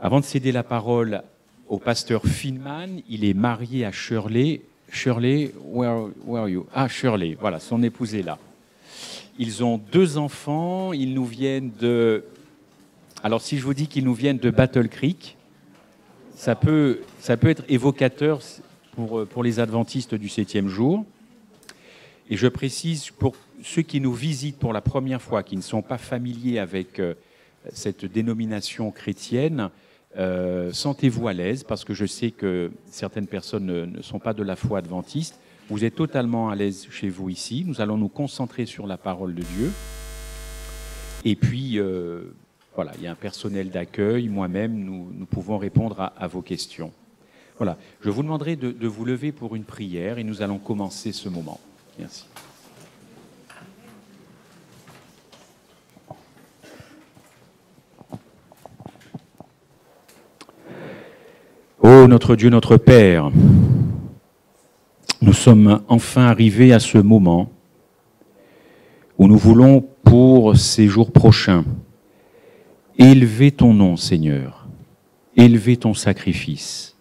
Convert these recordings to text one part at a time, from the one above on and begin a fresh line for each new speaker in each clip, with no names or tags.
Avant de céder la parole au pasteur Finman, il est marié à Shirley. Shirley, where are you? Ah, Shirley, voilà, son épouse est là. Ils ont 2 enfants, ils nous viennent de... Alors, si je vous dis qu'ils nous viennent de Battle Creek, ça peut être évocateur pour les adventistes du 7e jour. Et je précise, pour ceux qui nous visitent pour la première fois, qui ne sont pas familiers avec cette dénomination chrétienne, sentez-vous à l'aise, parce que je sais que certaines personnes ne sont pas de la foi adventiste. Vous êtes totalement à l'aise chez vous ici. Nous allons nous concentrer sur la parole de Dieu. Et puis, voilà, il y a un personnel d'accueil. Moi-même, nous pouvons répondre à vos questions. Voilà, je vous demanderai de vous lever pour une prière et nous allons commencer ce moment. Merci. Ô notre Dieu, notre Père, nous sommes enfin arrivés à ce moment où nous voulons, pour ces jours prochains, élever ton nom, Seigneur, élever ton sacrifice.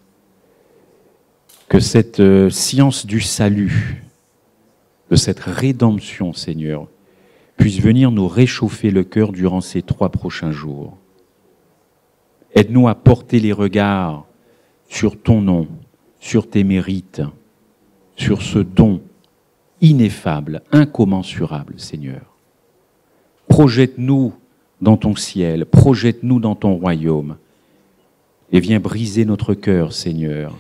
Que cette science du salut, de cette rédemption, Seigneur, puisse venir nous réchauffer le cœur durant ces 3 prochains jours. Aide-nous à porter les regards sur ton nom, sur tes mérites, sur ce don ineffable, incommensurable, Seigneur. Projette-nous dans ton ciel, projette-nous dans ton royaume et viens briser notre cœur, Seigneur.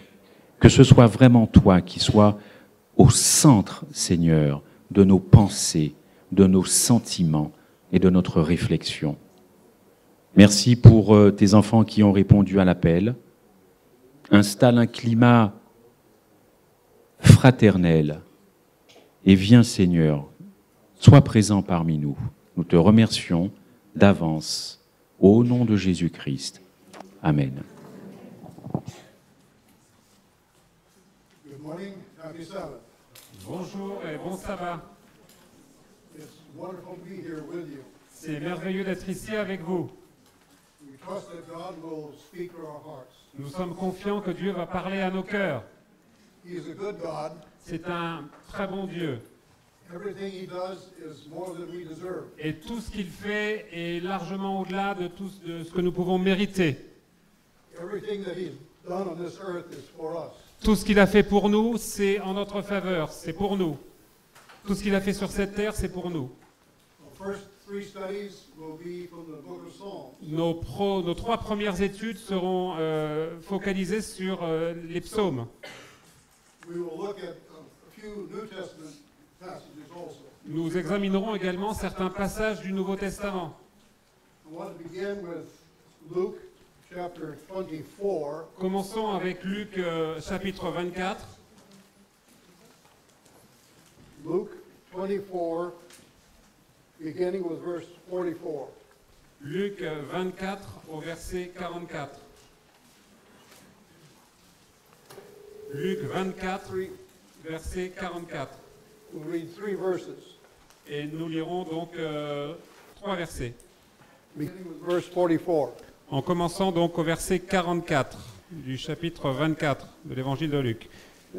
Que ce soit vraiment toi qui sois au centre, Seigneur, de nos pensées, de nos sentiments et de notre réflexion. Merci pour tes enfants qui ont répondu à l'appel. Installe un climat fraternel et viens, Seigneur, sois présent parmi nous. Nous te remercions d'avance au nom de Jésus-Christ. Amen.
Bonjour et bon sabbat. C'est merveilleux d'être ici avec vous. Nous sommes confiants que Dieu va parler à nos cœurs. C'est un très bon Dieu. Et tout ce qu'il fait est largement au-delà de tout ce que nous pouvons mériter. Tout ce qu'il a fait pour nous, c'est en notre faveur, c'est pour nous. Tout ce qu'il a fait sur cette terre, c'est pour nous. Nos 3 premières études seront focalisées sur les psaumes. Nous examinerons également certains passages du Nouveau Testament. Commençons avec Luc chapitre 24.
Luke 24, beginning with verse 44.
Luc 24 au verset 44. Luc 24, verset 44.
We'll read 3 verses.
Et nous lirons donc 3 versets.
Beginning with verse 44.
En commençant donc au verset 44 du chapitre 24 de l'évangile de Luc.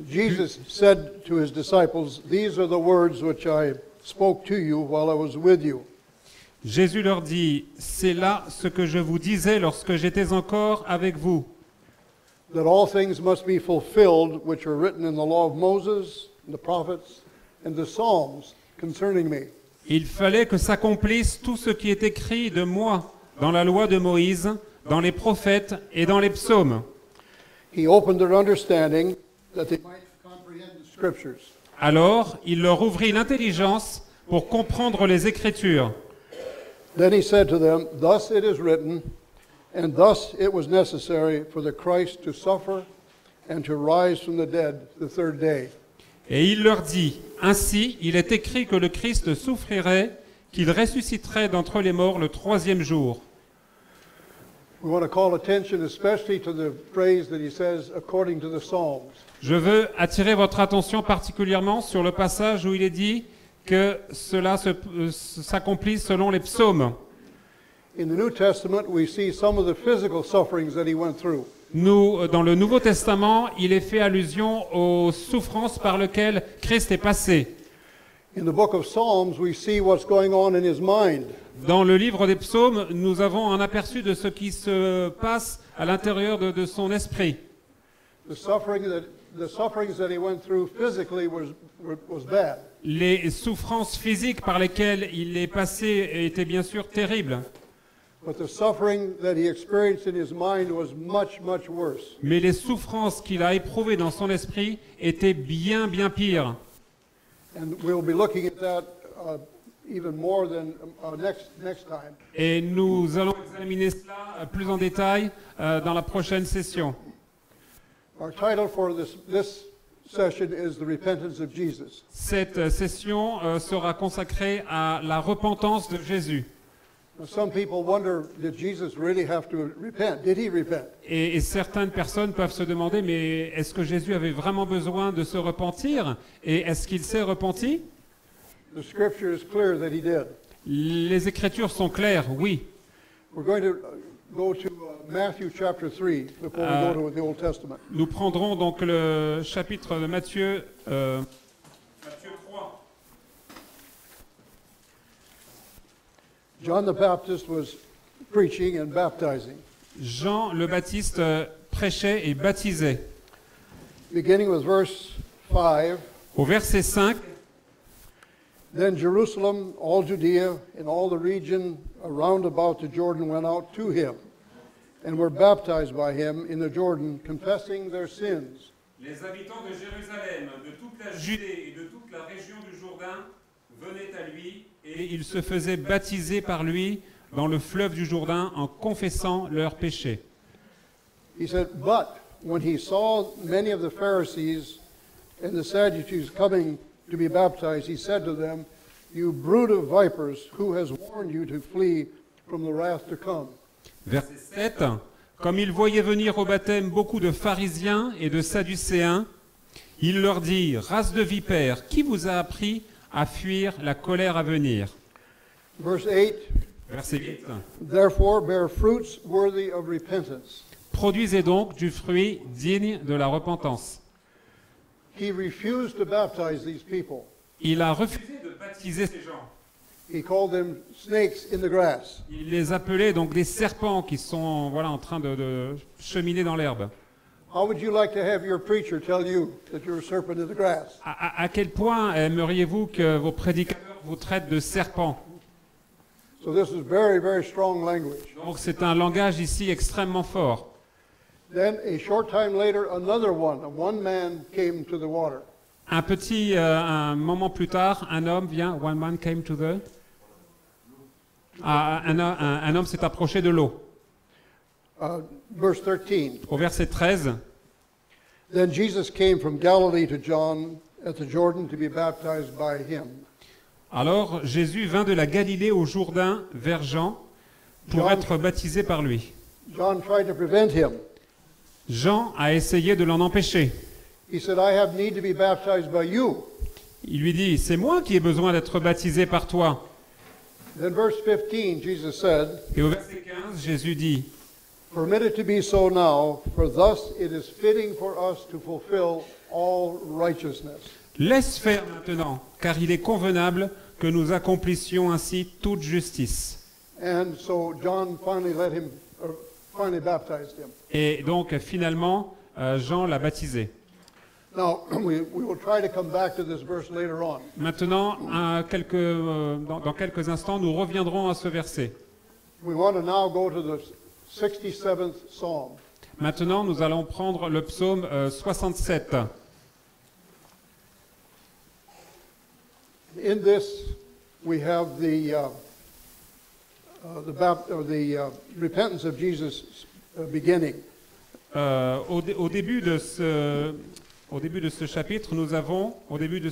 Jesus said to his disciples, "These are the words which I spoke to you while I was with you."
Jésus leur dit, c'est là ce que je vous disais lorsque j'étais encore avec vous.
That all things must be fulfilled which are written in the law of Moses, and the prophets, and the Psalms concerning me.
Il fallait que s'accomplisse tout ce qui est écrit de moi dans la loi de Moïse, dans les prophètes et dans les psaumes.
He opened their understanding that they might comprehend the scriptures.
Alors, il leur ouvrit l'intelligence pour comprendre les Écritures.
Then he said to them, "Thus it is written, and thus it was necessary for the Christ to suffer and to rise from the dead the 3rd day."
Et il leur dit, ainsi, il est écrit que le Christ souffrirait, qu'il ressusciterait d'entre les morts le 3e jour.
We want to call attention especially to the phrase that he says according to the Psalms.
Je veux attirer votre attention particulièrement sur le passage où il est dit que cela s'accomplit selon les psaumes.
In the New Testament, we see some of the physical sufferings that he went through.
Nous, dans le Nouveau Testament, il est fait allusion aux souffrances par lesquelles Christ est passé.
In the book of Psalms, we see what's going on in his mind.
Dans le livre des psaumes, nous avons un aperçu de ce qui se passe à l'intérieur de son esprit.
The sufferings that he went through physically was bad.
Les souffrances physiques par lesquelles il est passé étaient bien sûr terribles.
But the suffering that he experienced in his mind was much, much worse.
Mais les souffrances qu'il a éprouvées dans son esprit étaient bien, bien pires.
And we'll be looking at that even more than next time.
Et nous allons examiner cela plus en détail dans la prochaine session.
Our title for this session is The Repentance of Jesus.
Cette session sera consacrée à la repentance de Jésus.
Now, some people wonder, did Jesus really have to repent? Did he repent?
Et certaines personnes peuvent se demander, mais est-ce que Jésus avait vraiment besoin de se repentir? Et est-ce qu'il s'est repenti?
The scripture is clear that he did.
Les Écritures sont claires, oui.
We're going to go to Matthew chapter 3 before we go to the Old Testament.
Nous prendrons donc le chapitre de Matthieu 3.
John the Baptist was preaching and baptizing.
Jean le Baptiste prêchait et baptisait.
Beginning with verse 5.
Au verset 5,
Then Jerusalem, all Judea, and all the region around about the Jordan went out to him, and were baptized by him in the Jordan, confessing their sins.
les habitants de Jérusalem, de toute la Judée et de toute la région du Jourdain venaient à lui et ils se faisaient baptiser par lui dans le fleuve du Jourdain en confessant leurs péchés.
He said, But when he saw many of the Pharisees and the Sadducees coming to be baptized, he said to them, You brood of vipers, who has warned you to flee from the wrath to come?
Verset 7. Comme il voyait venir au baptême beaucoup de pharisiens et de sadducéens, il leur dit, race de vipères, qui vous a appris à fuir la colère à venir?
Verse 8,
Verset 8.
Therefore bear fruits worthy of repentance.
Produisez donc du fruit digne de la repentance.
He refused to baptize these people.
Il a refusé de baptiser ces gens.
He called them snakes in the grass.
Il les appelait donc des serpents qui sont voilà, en train de cheminer dans l'herbe.
How would you like to have your preacher tell you that you're a serpent in the grass?
À quel point aimeriez-vous que vos prédicateurs vous traitent de serpents?
So this is very, very strong language.
Donc c'est un langage ici extrêmement fort.
Then a short time later, another one man came to the water.
Un moment plus tard, un homme vient. One man came to the. Un homme s'est approché de l'eau.
Verse 13.
Au verset 13.
Then Jesus came from Galilee to John at the Jordan to be baptized by him.
Alors Jésus vint de la Galilée au Jourdain vers Jean pour être baptisé par lui.
John tried to prevent him.
Jean a essayé de l'en empêcher.
He said, I have need to be baptized by you.
Il lui dit, c'est moi qui ai besoin d'être baptisé par toi.
Then verse 15, Jesus said,
Et au verset 15, Jésus dit,
Permit it to be so now, for thus it is fitting for us to fulfill all righteousness.
laisse faire maintenant, car il est convenable que nous accomplissions ainsi toute justice.
And so John finally baptized him.
Et donc finalement, Jean l'a baptisé.
Now, we will try to come back to this verse later on.
Maintenant, dans quelques instants, nous reviendrons à ce verset.
We want to now go to the 67th Psalm.
Maintenant, nous allons prendre le psaume 67.
In this, we have the repentance of Jesus beginning.
Au début de ce chapitre, nous avons, au début de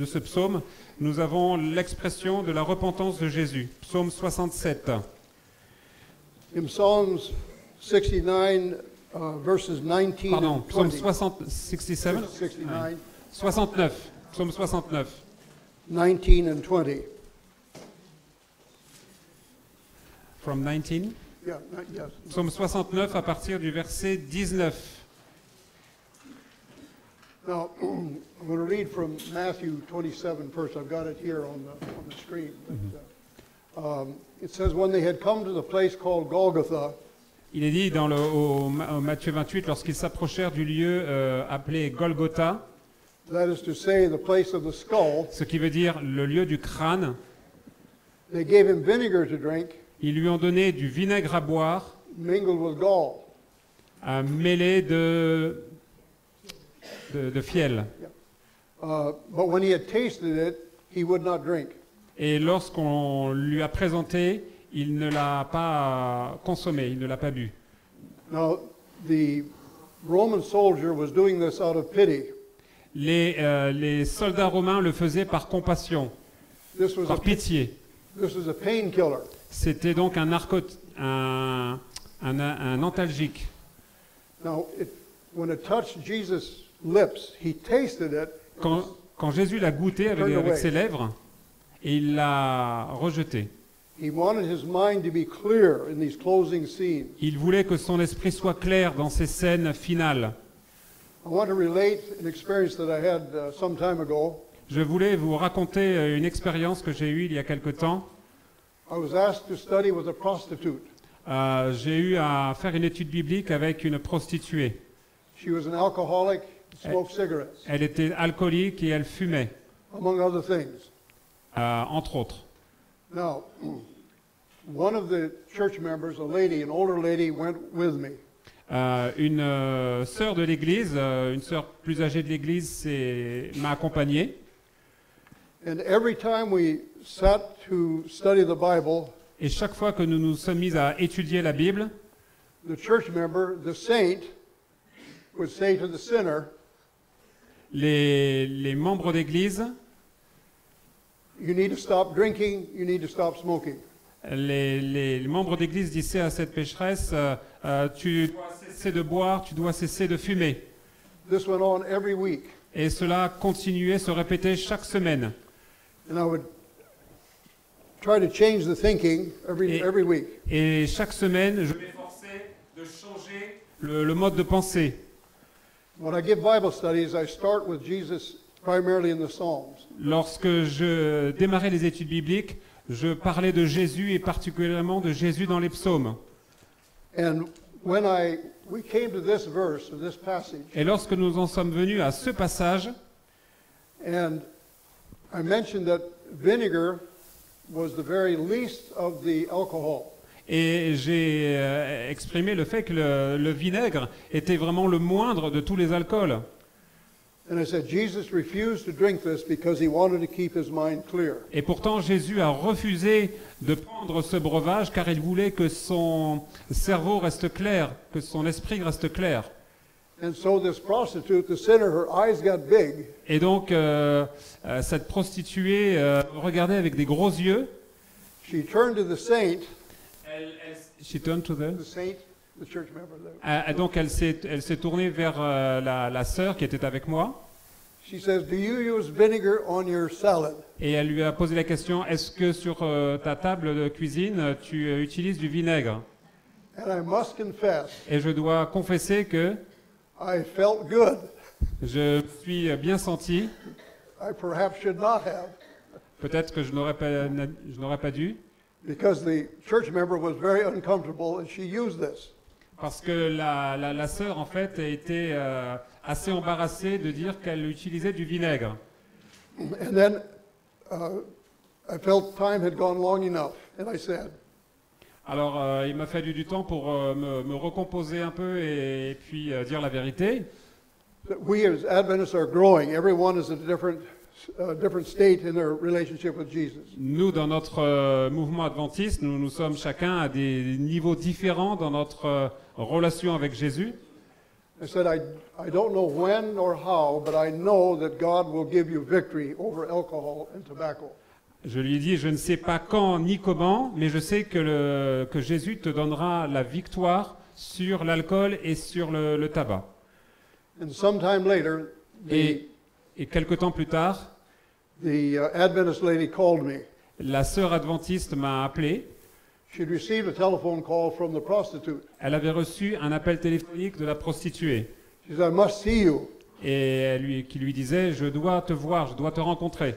ce psaume, nous avons l'expression de la repentance de Jésus. Psaume 67.
In Psalms 69, verses 19
Pardon,
and
psaume
20.
67
69,
69. Psaume 69.
19 and 20.
from 19.
Yeah, yes.
Psaume 69 à partir du verset 19.
Now, I'm going to read from Matthew 27 first. I've got it here on the screen. But, it says, when they had come to the place called Golgotha,
Il est dit dans au Matthieu 28, lorsqu'ils s'approchèrent du lieu appelé Golgotha,
that is to say, the place of the skull,
ce qui veut dire le lieu du crâne,
they gave him vinegar to drink,
ils lui ont donné du vinaigre à boire,
mingled with gall.
mêlé de fiel.
But when he had tasted it, he would not drink.
Et lorsqu'on lui a présenté, il ne l'a pas consommé, il ne l'a pas bu.
Now, the Roman soldier was doing this out of pity.
Les soldats romains le faisaient par compassion,
This was
par pitié.
this was a painkiller.
C'était donc un antalgique.
Now, when it touched Jesus' lips, he tasted it.
Quand Jésus l'a goûté avec ses lèvres, et il l'a rejeté.
He wanted his mind to be clear in these closing scenes.
Il voulait que son esprit soit clair dans ces scènes finales.
I want to relate an experience that I had some time ago.
Je voulais vous raconter une expérience que j'ai eue il y a quelque temps.
I was asked to study with a prostitute.
J'ai eu à faire une étude biblique avec une prostituée.
She was an alcoholic, smoked cigarettes,
Elle était alcoolique et elle fumait,
among other things.
entre autres.
Now, one of the church members, a lady, an older lady, went with me.
Une sœur de l'église, une sœur plus âgée de l'église, m'a accompagné.
And every time we sat to study the Bible,
Et chaque fois que nous nous sommes mis à étudier la Bible,
the church member, the saint, would say to the sinner,
les membres d'église,
you need to stop drinking, you need to stop smoking.
les membres d'église disaient à cette pécheresse, tu dois cesser de boire, tu dois cesser de fumer.
This went on every week.
Et cela continuait, se répétait chaque semaine.
And I would try to change the thinking every week.
Et chaque semaine, je m'efforçais de changer le mode de pensée.
When I give Bible studies, I start with Jesus primarily in the Psalms.
Lorsque je démarrais les études bibliques, je parlais de Jésus et particulièrement de Jésus dans les psaumes.
And when we came to this verse, or this passage,
Et lorsque nous en sommes venus à ce passage,
and I mentioned that vinegar was the very least of the alcohol.
et j'ai exprimé le fait que le vinaigre était vraiment le moindre de tous les alcools.
And I said Jesus refused to drink this because he wanted to keep his mind clear.
Et pourtant, Jésus a refusé de prendre ce breuvage car il voulait que son cerveau reste clair, que son esprit reste clair.
And so this prostitute, the sinner, her eyes got big.
Et donc, cette prostituée regardait avec des gros yeux.
She turned to the saint,
She turned to
the saint, the church member there.
donc, elle s'est tournée vers la sœur qui était avec moi.
She says, "Do you use vinegar on your salad?"
Et elle lui a posé la question, est-ce que sur ta table de cuisine, tu utilises du vinaigre?
And I must confess,
Et je dois confesser que
I felt good.
je me suis bien senti.
I perhaps should not have,
Peut-être que je n'aurais pas dû,
because the church member was very uncomfortable and she used this.
parce que la sœur, en fait, était assez embarrassée de dire qu'elle utilisait du vinaigre.
And then I felt time had gone long enough, and I said,
Alors, il m'a fallu du temps pour me recomposer un peu et puis dire la vérité.
that we as Adventists are growing. Everyone is at a different state in their relationship with Jesus.
Nous, dans notre mouvement adventiste, nous sommes chacun à des niveaux différents dans notre relation avec Jésus.
I said, I don't know when or how, but I know that God will give you victory over alcohol and tobacco.
Je lui ai dit, je ne sais pas quand ni comment, mais je sais que Jésus te donnera la victoire sur l'alcool et sur le tabac.
And sometime later,
Et quelque temps plus tard,
the Adventist lady called me.
la sœur adventiste m'a appelé.
she'd received a telephone call from the prostitute.
Elle avait reçu un appel téléphonique de la prostituée
She said, I must see you.
et qui lui disait « Je dois te voir, je dois te rencontrer ».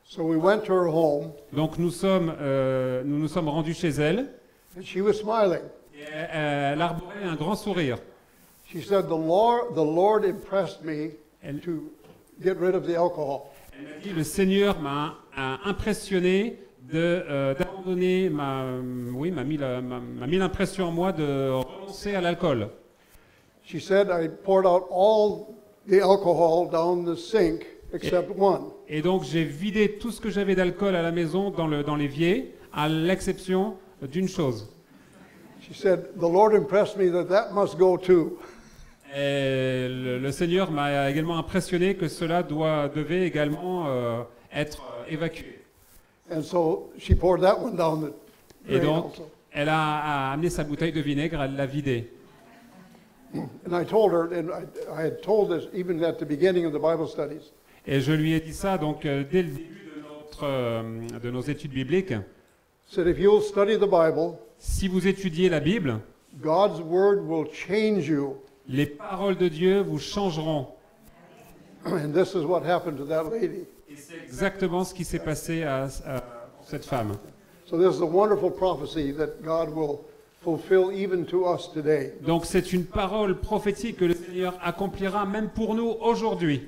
So we went to her home,
Donc nous nous sommes rendus chez elle
and she was smiling.
et elle arborait un grand sourire.
She said, the Lord impressed me
Elle,
to get rid of the alcohol.
elle m'a dit « Le Seigneur m'a impressionné d'abandonner, m'a mis l'impression en moi de renoncer à l'alcool.
She said, I poured out all the alcohol down the sink except one.
Et donc j'ai vidé tout ce que j'avais d'alcool à la maison dans l'évier, à l'exception d'une chose.
She said, the Lord impressed me that must go too.
Et le Seigneur m'a également impressionné que cela devait également être évacué.
And so she poured that one down the
Et
drain
donc,
also.
elle a amené sa bouteille de vinaigre, elle l'a vidée.
And I told her, and I had told this even at the beginning of the Bible studies,
Et je lui ai dit ça donc dès le début de nos études bibliques.
said, if you'll study the Bible,
Si vous étudiez la Bible,
God's word will change you.
les paroles de Dieu vous changeront.
And this is what happened to that lady.
Et c'est exactement ce qui s'est passé à cette femme.
So this is a wonderful prophecy that God will fulfill even to us today.
Donc c'est une parole prophétique que le Seigneur accomplira même pour nous aujourd'hui.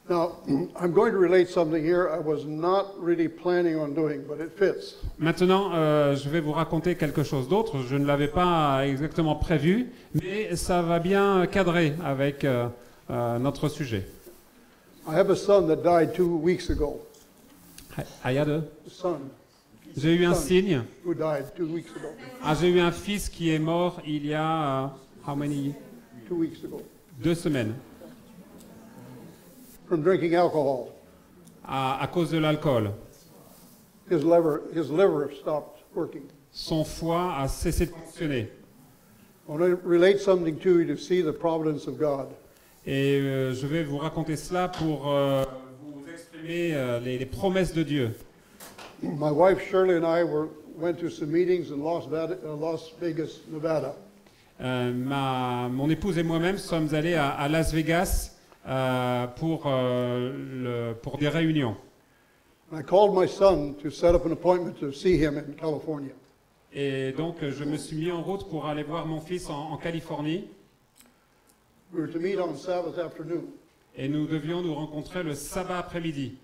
Now, I'm going to relate something here I was not really planning on doing, but it fits.
Maintenant, je vais vous raconter quelque chose d'autre. Je ne l'avais pas exactement prévu, mais ça va bien cadrer avec notre sujet.
I have a son that died 2 weeks ago.
Ayade,
A son
j'ai eu un signe.
who died 2 weeks ago.
J'ai eu un fils qui est mort il y a how many?
2 weeks ago.
2 semaines
From drinking alcohol.
à cause de l'alcool.
His liver stopped working.
Son foie a cessé de fonctionner.
I want to relate something to you to see the providence of God.
Et je vais vous raconter cela pour vous exprimer les promesses de Dieu.
My wife Shirley and I went to some meetings in Las Vegas, Nevada.
Mon épouse et moi-même sommes allés à Las Vegas pour des réunions.
And I called my son to set up an appointment to see him in California.
Et donc je me suis mis en route pour aller voir mon fils en Californie.
We were to meet on Sabbath afternoon.
Et nous devions nous rencontrer le sabbat après-midi.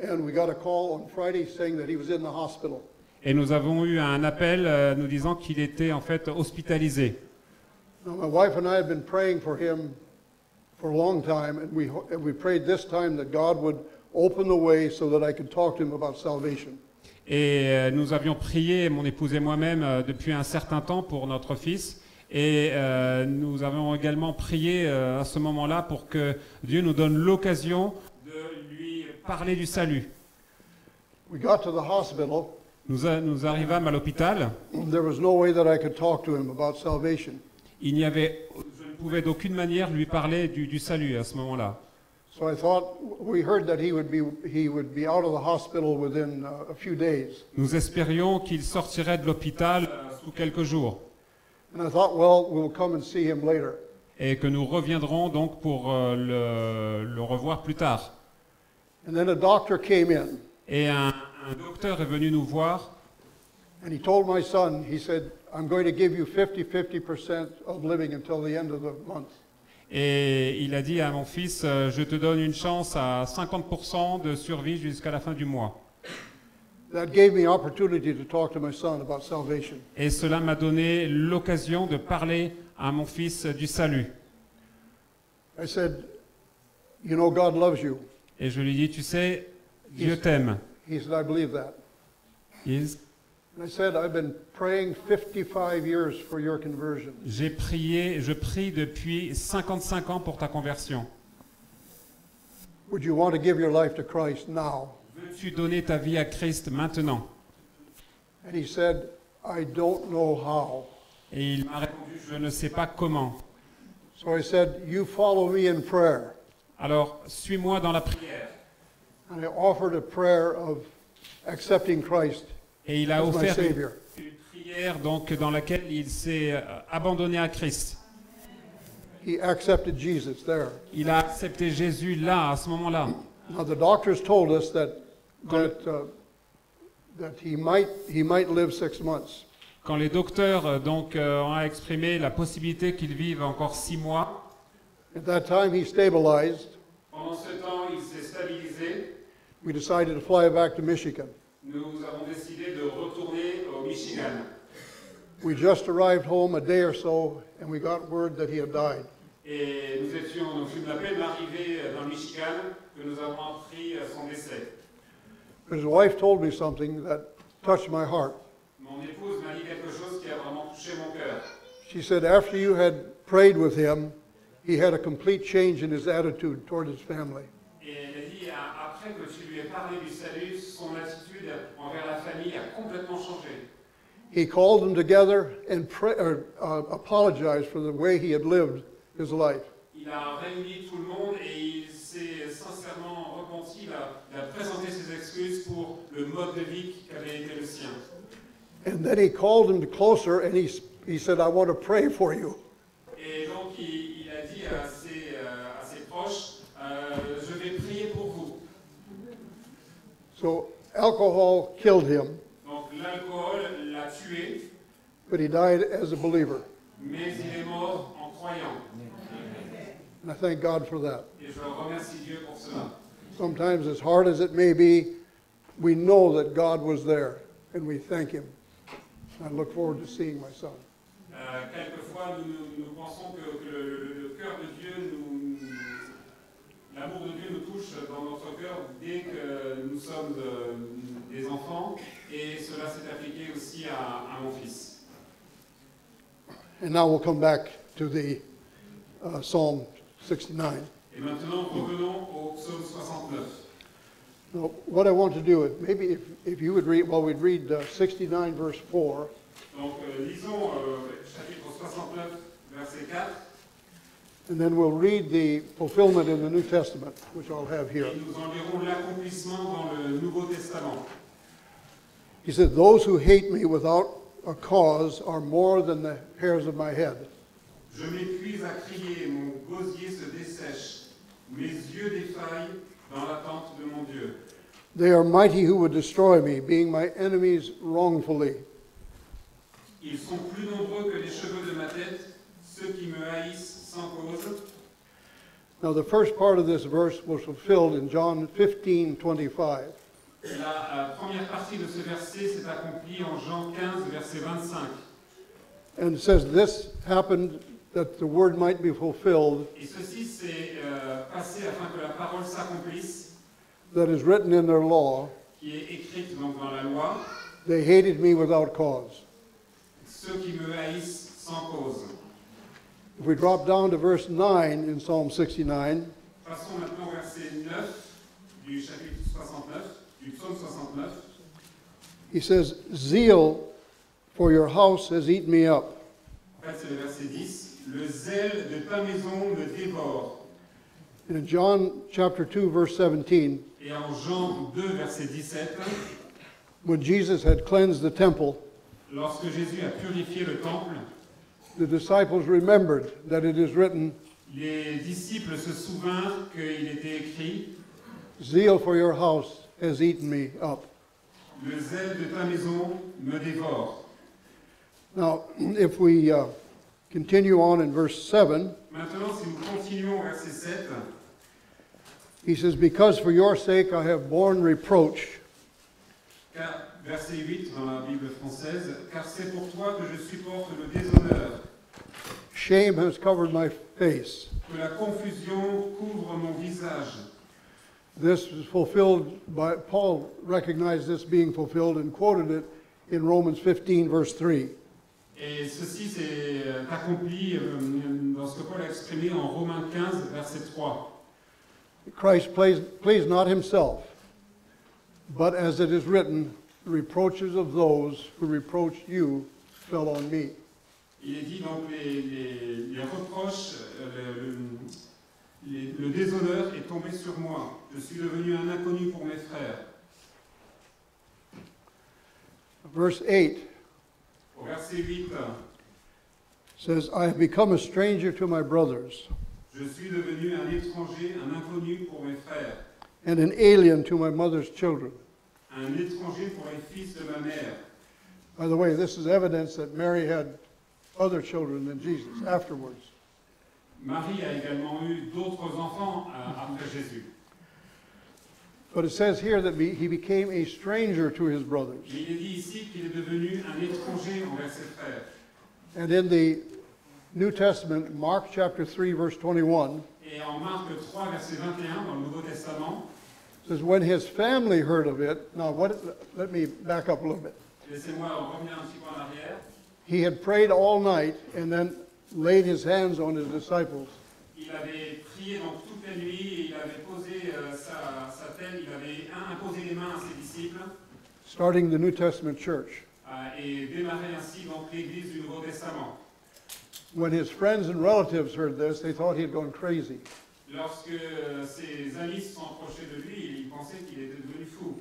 And we got a call on Friday saying that he was in the hospital.
Et nous avons eu un appel nous disant qu'il était en fait hospitalisé.
Now, my wife and I had been praying for him for a long time, and we prayed this time that God would open the way so that I could talk to him about salvation.
Et nous avions prié, mon épouse et moi-même, depuis un certain temps pour notre fils. Et nous avons également prié à ce moment-là pour que Dieu nous donne l'occasion de lui parler du salut.
We got to the hospital.
Nous arrivâmes à l'hôpital.
There was no way that I could talk to him about salvation.
Je ne pouvais d'aucune manière lui parler du salut à ce moment-là.
So I thought, we heard that he would be out of the hospital within a few days.
Nous espérions qu'il sortirait de l'hôpital sous quelques jours.
And I thought, well, we'll come and see him later.
Et que nous reviendrons donc pour le revoir plus tard.
And then a doctor came in,
Et un docteur est venu nous voir
and he told my son, he said, I'm going to give you 50% of living until the end of the month.
et il a dit à mon fils, je te donne une chance à 50% de survie jusqu'à la fin du mois.
That gave me opportunity to talk to my son about salvation.
Et cela m'a donné l'occasion de parler à mon fils du salut.
I said, you know, God loves you.
Et je lui dis, tu sais, Dieu t'aime.
He said, I believe that.
Yes.
And I said, I've been praying 55 years for your conversion.
Je prie depuis 55 ans pour ta conversion.
Would you want to give your life to Christ now?
Veux-tu donner ta vie à Christ maintenant?
And he said, I don't know how.
Et il m'a répondu, je ne sais pas comment.
So I said, you follow me in prayer.
Alors, suis-moi dans la prière.
And I offered a prayer of accepting Christ
Et il a
as my
offert
Savior.
une particulière donc, dans laquelle il s'est abandonné à Christ.
He accepted Jesus there.
Il a accepté Jésus là, à ce moment-là.
Now the doctors told us that he might live 6 months.
Quand les docteurs ont exprimé la possibilité qu'il vive encore 6 mois,
At that time he stabilized.
pendant ce temps, il s'est stabilisé.
We decided to fly back to Michigan.
Nous avons décidé de retourner au Michigan.
We just arrived home a day or so, and we got word that he had died.
Et nous fûmes à peine arrivés dans le Michigan que nous avons appris son décès.
His wife told me something that touched my heart.
Mon épouse m'a dit quelque chose qui a vraiment touché mon cœur.
She said, after you had prayed with him, he had a complete change in his attitude toward his family.
Et elle a dit, après que tu lui aies parlé du salut, son attitude envers la famille a complètement changé.
He called them together and apologized for the way he had lived his life.
Il a réuni tout le monde et il s'est sincèrement repenti, il a présenté ses excuses pour le mode de vie qu'avait été le sien.
And then he called them closer and he said, I want to pray for you.
Et donc il a dit à ses proches, je vais prier pour vous.
So alcohol killed him,
Donc l'alcool l'a tué,
but he died as a believer.
mais il est mort en croyant.
And I thank God for that.
Et je remercie Dieu pour cela.
Sometimes, as hard as it may be, we know that God was there, and we thank him. I look forward to seeing my son.
Quelquefois, nous pensons que le cœur de Dieu, l'amour de Dieu nous touche dans notre cœur dès que nous sommes des enfants, et cela s'est appliqué aussi à mon fils.
And now we'll come back to the Psalm 69.
Et maintenant, revenons au psaume 69.
Now, what I want to do is maybe if you would read, well, we'd read 69 verse 4.
Donc, lisons chapitre 69, verset 4.
And then we'll read the fulfillment in the New Testament, which I'll have here.
Et nous en lirons l'accomplissement dans le Nouveau Testament.
He said, those who hate me without a cause are more than the hairs of my head.
Je m'épuise à crier, mon gosier se dessèche, mes yeux défaillent dans l'attente de mon Dieu.
They are mighty who would destroy me, being my enemies wrongfully.
Ils sont plus nombreux que les cheveux de ma tête, ceux qui me haïssent sans cause.
Now the first part of this verse was fulfilled in John 15:25.
La première partie de ce verset s'est accomplie en Jean 15, verset 25.
And it says this happened that the word might be fulfilled
Et ceci s'est passé afin que la parole s'accomplisse,
that is written in their law.
qui est écrite donc dans la loi.
They hated me without cause.
Ceux qui me haïssent sans cause.
If we drop down to verse 9 in Psalm 69,
Passons maintenant au verset 9 du chapitre 69, du psaume 69.
he says, zeal for your house has eaten me up.
En fait, c'est le verset 10. Le zèle de ta maison me dévore.
And in John chapter 2, verse 17,
Et en Jean 2, verset 17,
when Jesus had cleansed the temple,
lorsque Jésus a purifié le temple,
the disciples remembered that it is written,
les disciples se souvinrent qu'il était écrit
zeal for your house has eaten me up.
Le zèle de ta maison me dévore.
Now, if we continue on in verse 7,
Maintenant, si nous continuons au verset 7,
he says, because for your sake I have borne reproach.
Verset 8 dans la Bible française, car c'est pour toi que je supporte le déshonneur,
Shame has covered my face.
que la confusion couvre mon visage.
This is fulfilled by, Paul recognized this being fulfilled and quoted it in Romans 15, verse 3.
Et ceci s'est accompli dans ce que Paul a exprimé en Romains 15, verset 3.
Christ pleased not himself, but as it is written, the reproaches of those who reproached you fell on me.
Il est dit donc les reproches, le déshonneur est tombé sur moi. Je suis devenu un inconnu pour mes frères.
Verse 8,
Au verset 8,
says, I have become a stranger to my brothers
je suis devenu un étranger, un inconnu pour mes frères,
and an alien to my mother's children.
un étranger pour les fils de ma mère.
By the way, this is evidence that Mary had other children than Jesus afterwards.
Marie a également eu d'autres enfants après Jésus.
But it says here that he became a stranger to his brothers.
Mais il est dit ici qu'il est devenu un étranger envers ses frères.
And in the New Testament, Mark chapter 3, verse 21,
Et en Marc 3, verset 21, dans le Nouveau Testament,
says, when his family heard of it, now let me back up a little bit.
laissez-moi revenir un petit peu en arrière,
He had prayed all night and then laid his hands on his disciples.
il avait prié donc toute la nuit, et il avait posé sa tête, il avait imposé les mains à ses disciples,
Starting the New Testament church.
et démarré ainsi donc l'Église du Nouveau Testament.
When his friends and relatives heard this, they thought he had gone crazy.
Lorsque ses amis se sont approchés de lui, ils pensaient qu'il était devenu fou.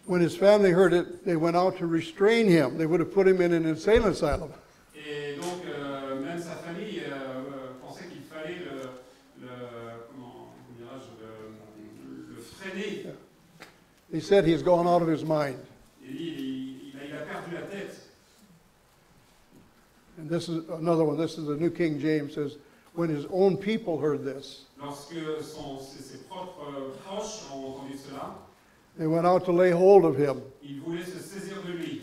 When his family heard it, they went out to restrain him. They would have put him in an insane asylum.
Et donc, même sa famille pensait qu'il fallait le freiner.
He said he's gone out of his mind.
Et il a perdu la tête.
And this is another one. This is the New King James says, when his own people heard this,
Lorsque ses propres proches ont entendu cela,
they went out to lay hold of him,
ils voulaient se saisir de lui,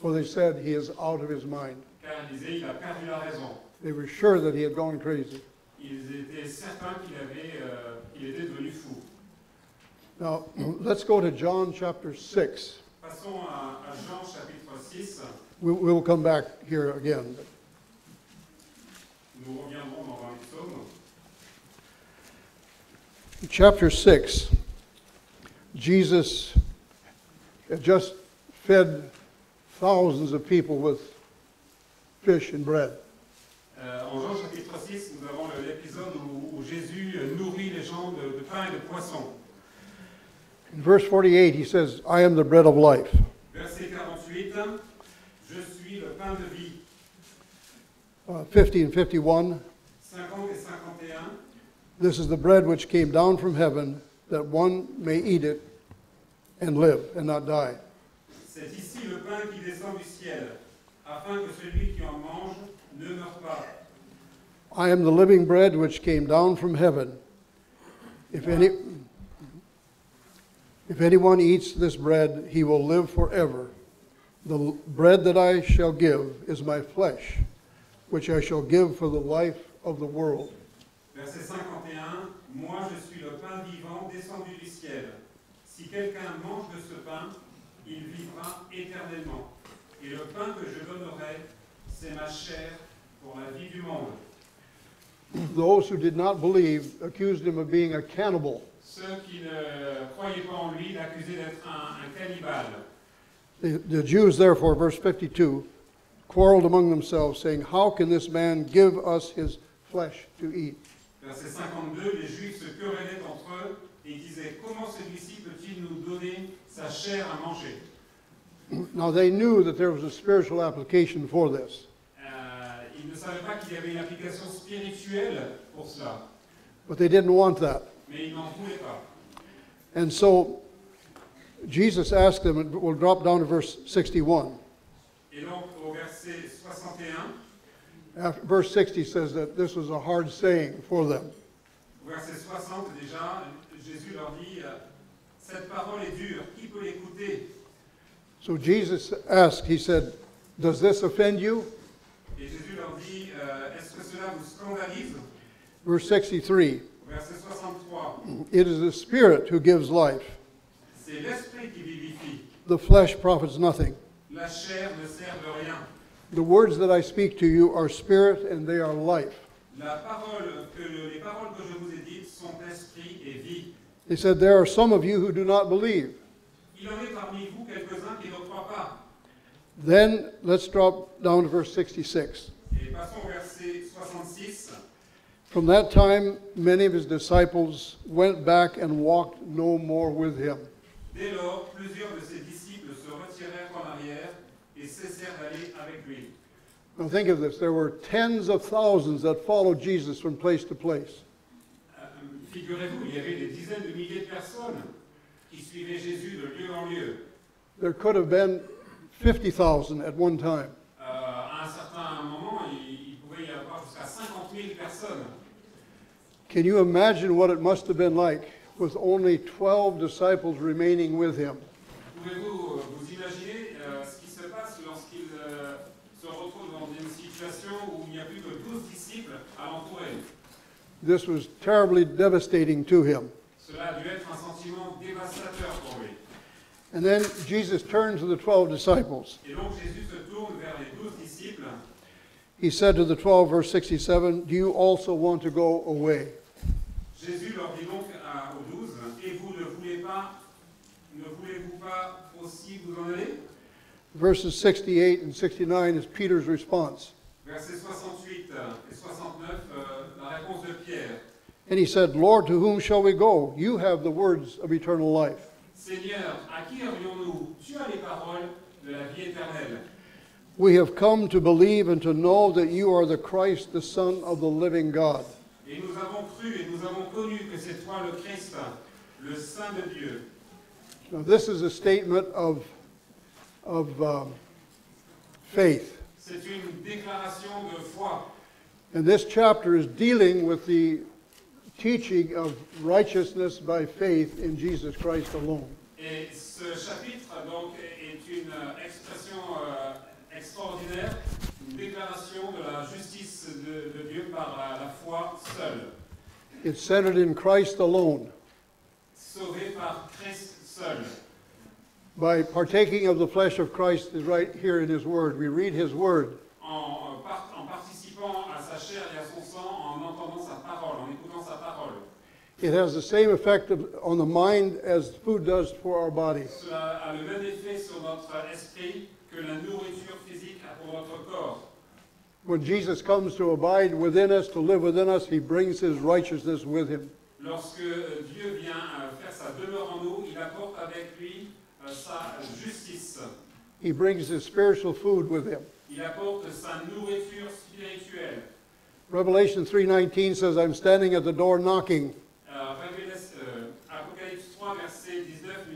for they said he is out of his mind.
car ils disaient il a perdu la raison.
They were sure that he had gone crazy.
Ils étaient certains qu'il était devenu fou.
Now, let's go to John chapter 6.
Passons à Jean chapitre 6.
We'll come back here again.
Nous reviendrons dans les psaumes.
Chapter 6, Jesus had just fed thousands of people with fish and bread.
En Jean chapitre 6, nous avons l'épisode où Jésus nourrit les gens de pain et de poisson.
In verse 48, he says, I am the bread of life.
Verset 48, je suis le pain de vie.
50 and 51,
50 et 51,
this is the bread which came down from heaven, that one may eat it and live and not die.
c'est ici le pain qui descend du ciel, afin que celui qui en mange ne meure pas.
I am the living bread which came down from heaven. If anyone eats this bread, he will live forever. The bread that I shall give is my flesh, which I shall give for the life of the world.
Verset 51, moi je suis le pain vivant descendu du ciel. Si quelqu'un mange de ce pain, il vivra éternellement. Et le pain que je donnerai, c'est ma chair pour la vie du monde.
Those who did not believe accused him of being a cannibal.
Ceux qui ne croyaient pas en lui l'accusaient d'être un cannibale.
The Jews, therefore, verse 52, quarreled among themselves, saying, how can this man give us his flesh to eat?
Verset 52, les Juifs se querellaient entre eux et disaient, comment celui-ci peut-il nous donner sa chair à manger?
Now they knew that there was a spiritual application for this.
Ils ne savaient pas qu'il y avait une application spirituelle pour cela,
But they didn't want that.
mais ils n'en voulaient pas.
And so Jesus asked them, and we'll drop down to verse 61.
Et donc au verset 61,
Verse 60 says that this was a hard saying for them.
au verset 60 déjà, Jésus leur dit, cette parole est dure, qui peut l'écouter?
So Jesus asked, he said, does this offend you?
Et Jésus leur dit, est-ce que cela vous scandalise?
Verse 63,
Verset 63,
it is the Spirit who gives life.
c'est l'esprit qui vivifie,
The flesh profits nothing.
la chair ne sert de rien.
The words that I speak to you are spirit and they are life.
Les paroles que je vous ai dites sont esprit et vie.
He said, there are some of you who do not believe.
Il en est parmi vous quelques-uns qui ne croient pas.
Then let's drop down to verse 66.
Et passons au verset 66.
From that time, many of his disciples went back and walked no more with him.
Dès lors, plusieurs de ses disciples se retirèrent en arrière et cessèrent d'aller avec lui.
Now think of this. There were tens of thousands that followed Jesus from place to place.
Figurez-vous, il y avait des dizaines de milliers de personnes qui suivaient Jésus de lieu en lieu.
There could have been 50,000 at one time.
À un certain moment, il pouvait y avoir jusqu'à 50 000 personnes.
Can you imagine what it must have been like with only 12 disciples remaining with him?
Pouvez-vous vous imaginer ce qui se passe lorsqu'il se retrouve dans une situation où il n'y a plus que 12 disciples à l'entourer?
This was terribly devastating to him.
Cela a dû être un sentiment dévastateur pour lui.
And then Jesus turned to the 12 disciples.
Et donc Jésus se tourne vers les 12 disciples.
He said to the 12, verse 67, "Do you also want to go away?"
Jésus leur dit donc aux 12, et vous ne voulez-vous pas aussi vous en aller?
Verses 68 and 69 is Peter's response.
Versets 68 et 69, la réponse de Pierre.
And he said, "Lord, to whom shall we go? You have the words of eternal life."
Seigneur, à qui irions-nous? Tu as les paroles de la vie éternelle.
We have come to believe and to know that you are the Christ, the Son of the living God.
Et nous avons cru et nous avons connu que c'est toi le Christ, le Saint de Dieu.
Now, this is a statement of faith.
C'est une déclaration de foi.
And this chapter is dealing with the teaching of righteousness by faith in Jesus Christ alone.
Et ce chapitre donc est une expression extraordinaire, une déclaration de la justice de Dieu par la foi seule.
It's centered in Christ alone.
Sauvé par Christ seul.
By partaking of the flesh of Christ is right here in His Word. We read His Word.
En participant à sa chair et à son sang, en entendant sa parole, en écoutant sa parole.
It has the same effect on the mind as food does for our bodies.
Cela a le même effet sur notre esprit que la nourriture physique a pour notre corps.
When Jesus comes to abide within us, to live within us, He brings His righteousness with Him.
Lorsque Dieu vient faire sa demeure en nous, il apporte avec lui sa justice.
He brings His spiritual food with Him.
Il apporte sa nourriture spirituelle.
Revelation 3:19 says, "I'm standing at the door knocking."
Apocalypse 3, verset 19,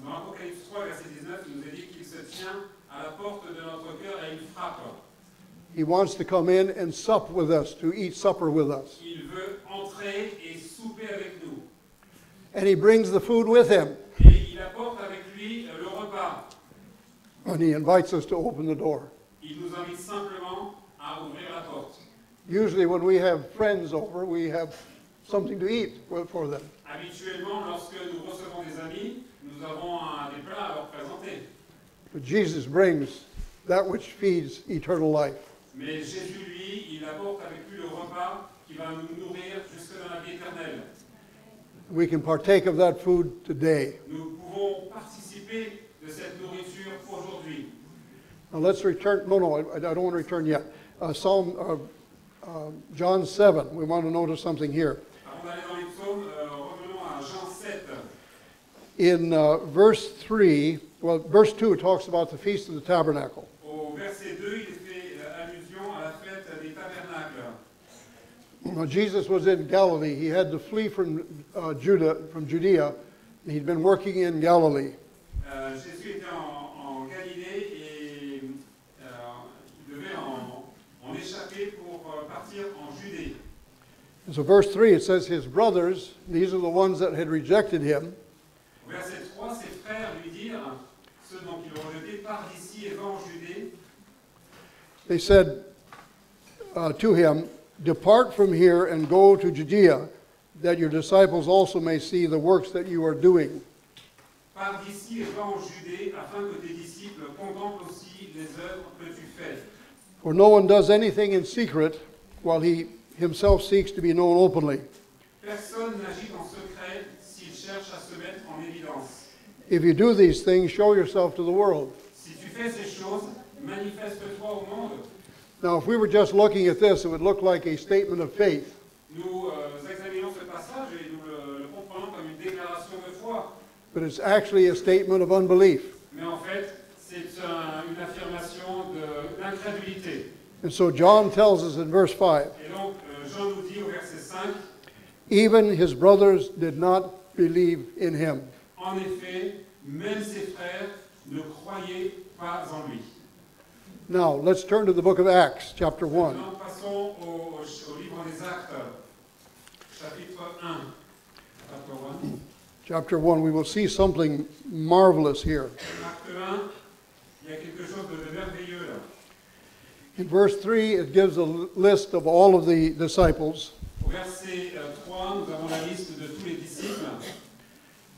dans Apocalypse 3, verset 19, il nous est dit qu'il se tient à la porte de notre cœur et il frappe.
He wants to come in and sup with us, to eat supper with us.
Il veut entrer et souper avec nous.
And He brings the food with Him.
Et il apporte avec lui le repas.
And He invites us to open the door.
Il nous invite simplement à ouvrir la porte.
Usually when we have friends over, we have something to eat for them.
Habituellement, lorsque nous recevons des amis, nous avons des plats à leur présenter.
But Jesus brings that which feeds eternal life.
Mais Jésus, lui, il apporte avec lui le repas qui va nous nourrir jusque dans la vie éternelle.
We can partake of that food today.
Nous pouvons participer de cette nourriture aujourd'hui.
Now let's return. No, I don't want to return yet. John 7. We want to notice something here.
Avant d'aller dans les psaumes, revenons à Jean 7.
In verse 3, well, verse 2, it talks about the Feast of the Tabernacle.
Au verset 2, il fait allusion à la fête des tabernacles.
Now, Jesus was in Galilee. He had to flee from Judea. He'd been working in Galilee.
Jésus était en Galilée et il devait en échapper pour partir en Judée.
And so verse 3, it says his brothers, these are the ones that had rejected him.
Verset 3, ses frères lui dirent, ceux dont il rejetait, pars d'ici et va en Judée.
They said to him, "Depart from here and go to Judea, that your disciples also may see the works that you are doing."
Pars d'ici et va en Judée, afin que tes disciples contemplent aussi les œuvres que tu fais.
For no one does anything in secret while he himself seeks to be known openly.
Personne n'agit en secret s'il cherche à se mettre en évidence.
If you do these things, show yourself to the world.
Si tu fais ces choses, manifeste-toi au monde.
Now, if we were just looking at this, it would look like a statement of faith.
Nous examinons ce passage et nous le comprenons comme une déclaration de foi.
But it's actually a statement of unbelief.
Mais en fait, c'est l'incrédulité.
And so John tells us in verse 5,
Et donc, Jean nous dit au verset 5,
even his brothers did not believe in him.
en effet, même ses frères ne croyaient pas en lui.
Now, let's turn to the book of Acts, chapter 1.
Maintenant, passons au livre des Actes, chapitre 1. Chapter 1.
Chapter 1, we will see something marvelous here.
Acte 1, il y a quelque chose de merveilleux là.
In verse 3, it gives a list of all of the disciples.
Au verset 3, nous avons la liste de tous les disciples.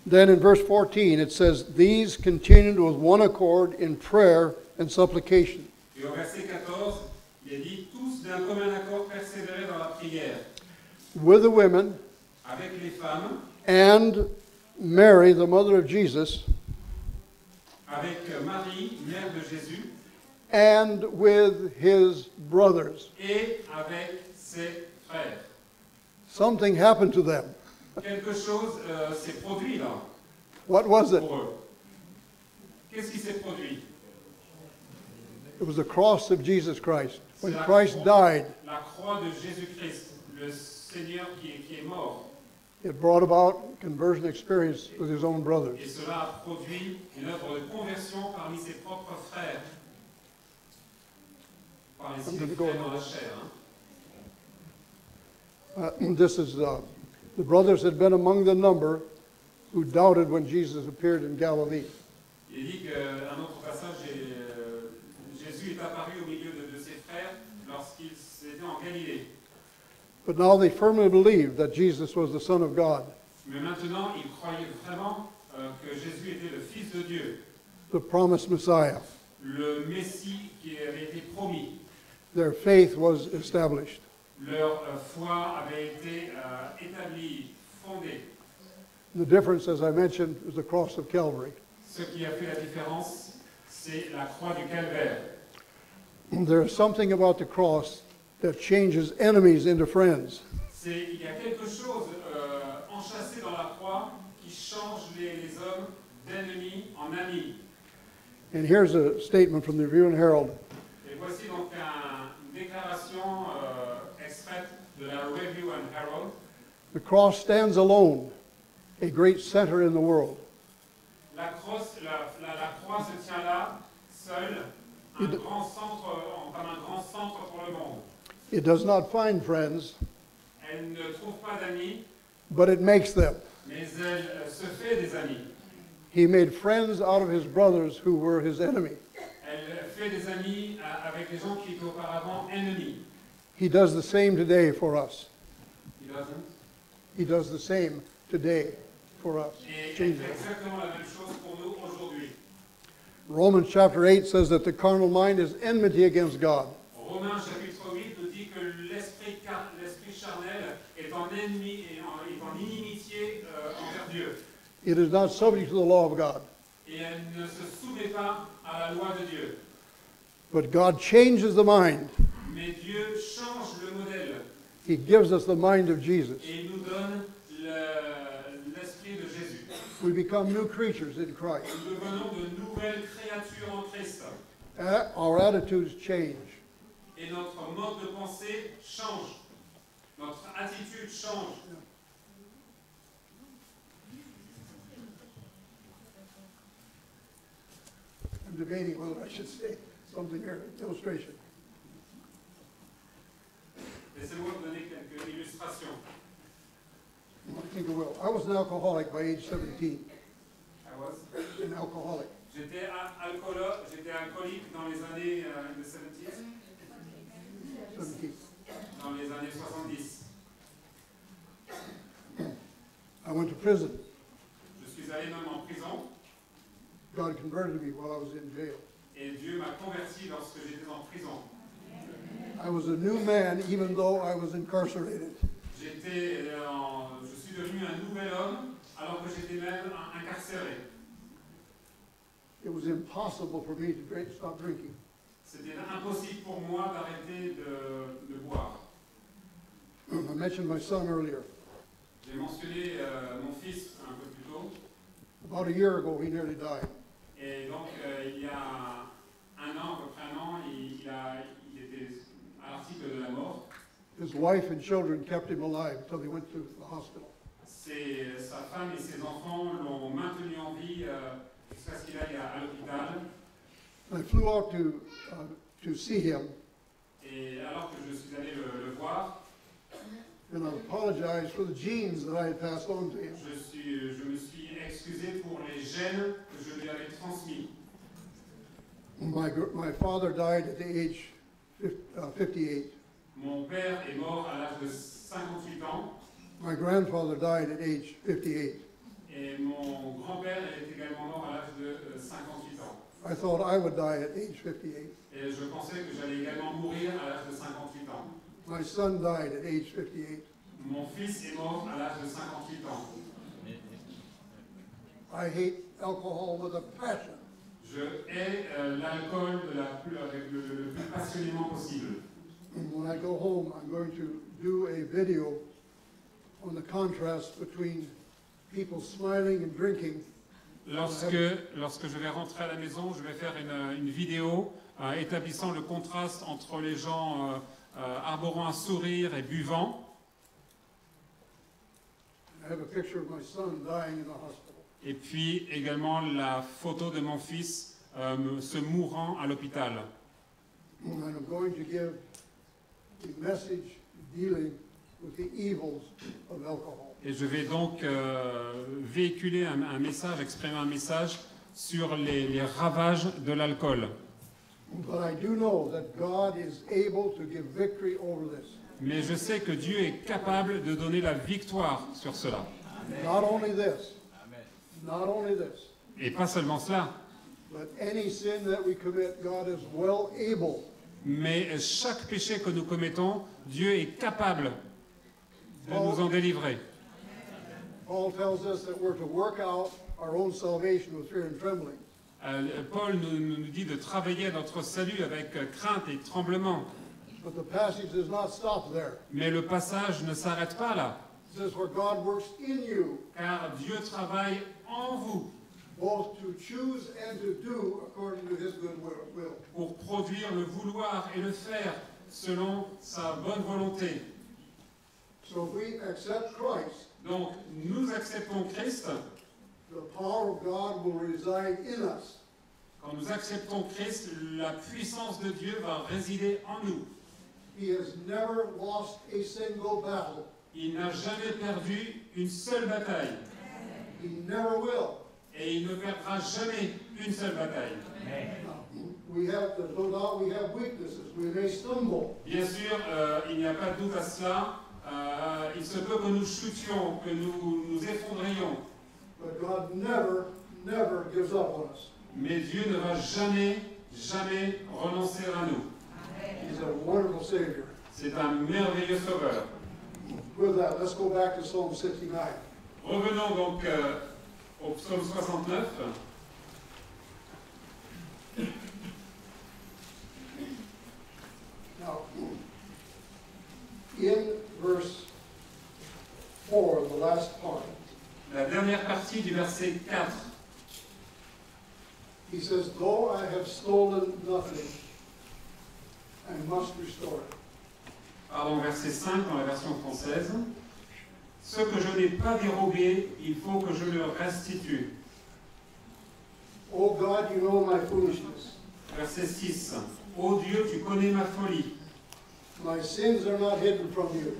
Then in verse 14, it says, these continued with one accord in prayer and supplication.
Et au verset 14, il est dit, tous d'un commun accord persévéraient dans la prière,
With the women
avec les femmes,
and Mary, the mother of Jesus,
avec Marie, mère de Jésus,
and with his brothers.
et avec ses frères.
Something happened to them.
Quelque chose s'est produit là,
What was it?
pour eux. Qu'est-ce qui s'est produit?
It was the cross of Jesus Christ. When Christ died,
La croix de Jésus-Christ, le Seigneur qui est mort.
it brought about conversion experience with his own brothers.
Et cela a produit une œuvre de conversion parmi ses propres frères. Par les frères dans la chair. Hein.
This is the brothers had been among the number who doubted when Jesus appeared in Galilee.
Il dit qu'un autre passage, Jésus est apparu au milieu de ses frères lorsqu'ils étaient en Galilée.
But now they firmly believed that Jesus was the Son of God,
Mais maintenant, ils croyaient vraiment que Jésus était le Fils de Dieu,
the promised Messiah.
le Messie qui avait été promis.
Their faith was established.
Leur foi avait été établie, fondée.
The difference, as I mentioned, is the cross of Calvary.
Ce qui a fait la différence, c'est la croix du Calvaire.
There is something about the cross that changes enemies into friends.
Il y a quelque chose enchâssé dans la croix qui change les hommes d'ennemis en amis.
And here's a statement from the Review and Herald.
Et voici donc une déclaration extraite de la Review and Herald.
The cross stands alone, a great center in the world.
La croix se tient là, seule, comme un grand centre pour le monde.
It does not find friends,
Elle ne trouve pas d'amis,
but it makes them.
mais elle se fait des amis.
He made friends out of his brothers who were his enemy.
Elle fait des amis avec les gens qui étaient auparavant ennemis.
He does the same today for us.
He doesn't.
He does the same today for us.
Et elle
Changes
fait
us.
exactement la même chose pour nous aujourd'hui.
Romans chapter 8 says that the carnal mind is enmity against God.
Romains chapitre 8 nous dit que l'esprit charnel est en ennemi et est en inimitié envers Dieu.
It is not subject to the law of God.
Et elle ne se soumet pas à la loi de Dieu.
But God changes the mind.
Mais Dieu change le modèle
He gives us the mind of Jesus.
et il nous donne l'esprit de Jésus.
We become new creatures in Christ.
Nous devenons de nouvelles créatures en Christ.
Our attitudes change.
Et notre mode de pensée change. Notre attitude change.
I'm debating whether I should say something here, illustration.
Laissez-moi vous donner quelques illustrations.
I think I will. I was an alcoholic by age 17.
I was.
An alcoholic.
J'étais alcoolique dans les années de 70,
17.
dans les années 70.
I went to prison.
Je suis allé même en prison
God converted me while I was in jail.
et Dieu m'a converti lorsque j'étais en prison.
I was a new man even though I was incarcerated.
Je suis devenu un nouvel homme alors que j'étais même incarcéré.
It was impossible for me to stop drinking.
C'était impossible pour moi d'arrêter de boire.
I mentioned my son earlier.
J'ai mentionné mon fils un peu plus tôt.
About a year ago, he nearly died.
Et donc, il y a un an, à peu près un an, il a
His wife and children kept him alive until they went to the hospital.
Sa femme et ses enfants l'ont maintenu en vie jusqu'à ce qu'il aille à l'hôpital.
I flew out to see him,
Et alors que je suis allé le voir,
and I apologized for the genes that I had passed on to him.
je me suis excusé pour les gènes que je lui avais transmis.
My father died at the age 58.
Mon père est mort à l'âge de 58 ans
My grandfather died at age 58.
et mon grand-père est également mort à l'âge de 58 ans.
I thought I would die at age 58.
Et je pensais que j'allais également mourir à l'âge de 58 ans.
My son died at age 58.
Mon fils est mort à l'âge de 58 ans.
I hate alcohol with a passion.
Je hais l'alcool avec le plus passionnément possible.
And when I go home, I'm going to do a video on the contrast between people smiling and drinking.
Lorsque je vais rentrer à la maison, je vais faire une vidéo établissant le contraste entre les gens arborant un sourire et buvant.
I have a picture of my son dying in the hospital.
Et puis également la photo de mon fils se mourant à l'hôpital.
And I'm going to give a message dealing with the evils of alcohol.
Et je vais donc véhiculer un message, exprimer un message sur les ravages de l'alcool.
But I do know that God is able to give victory over this.
Mais je sais que Dieu est capable de donner la victoire sur cela.
Not only this, not only this,
Et pas seulement cela,
but any sin that we commit, God is well able
mais chaque péché que nous commettons, Dieu est capable de nous en délivrer.
Paul tells us that we're to work out our own salvation with fear and trembling.
Paul nous dit de travailler notre salut avec crainte et tremblement.
But the passage does not stop there.
Mais le passage ne s'arrête pas là,
It says, for God works in you,
car Dieu travaille en vous
both to choose and to do according to his good will.
pour produire le vouloir et le faire selon sa bonne volonté.
So if we accept Christ,
Donc, nous acceptons Christ.
the power of God will reside in us.
Quand nous acceptons Christ, la puissance de Dieu va résider en nous.
He has never lost a single battle.
Il n'a jamais perdu une seule bataille.
He never will.
Et il ne perdra jamais une seule bataille.
We have, there's no doubt we have weaknesses. We may stumble.
Bien sûr, il n'y a pas de doute à cela. Il se peut que nous chutions, que nous nous effondrions.
But God never, never gives up on us.
Mais Dieu ne va jamais, jamais renoncer à nous.
He's a wonderful Savior.
C'est un merveilleux sauveur.
With that, let's go back to Psalm 69.
Revenons donc au psaume 69.
Now, in verse 4, the last part,
La dernière partie du verset 4.
he says, though I have stolen nothing, I must restore it.
Pardon, verset 5 dans la version française. Ce que je n'ai pas dérobé, il faut que je le restitue.
Oh God, you know my foolishness.
Verset 6. Ô Dieu, tu connais ma folie.
My sins are not hidden from you.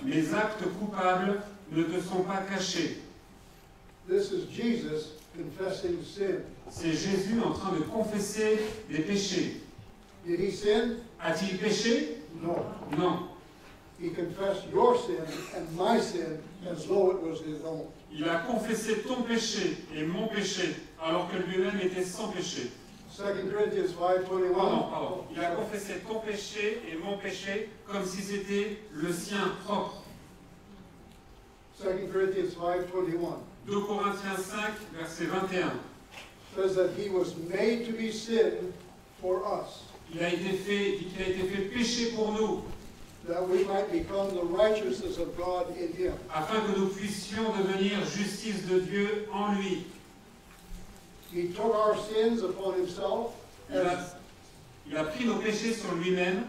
Mes actes coupables ne te sont pas cachés.
This is Jesus confessing sin.
C'est Jésus en train de confesser des péchés.
Did he sin?
A-t-il péché?
No.
Non.
He confessed your sin and my sin as though it was his own.
Il a confessé ton péché et mon péché, alors que lui-même était sans péché.
2 Corinthians 5:21.
Pardon. Il a confessé ton péché et mon péché comme si c'était le sien propre.
2 Corinthians 5:21
2 Corinthiens 5, verset 21.
says that he was made to be sin for us,
Il a été fait péché pour nous,
that we might become the righteousness of God in him.
afin que nous puissions devenir justice de Dieu en lui.
He took our sins upon himself
Il a pris nos péchés sur lui-même,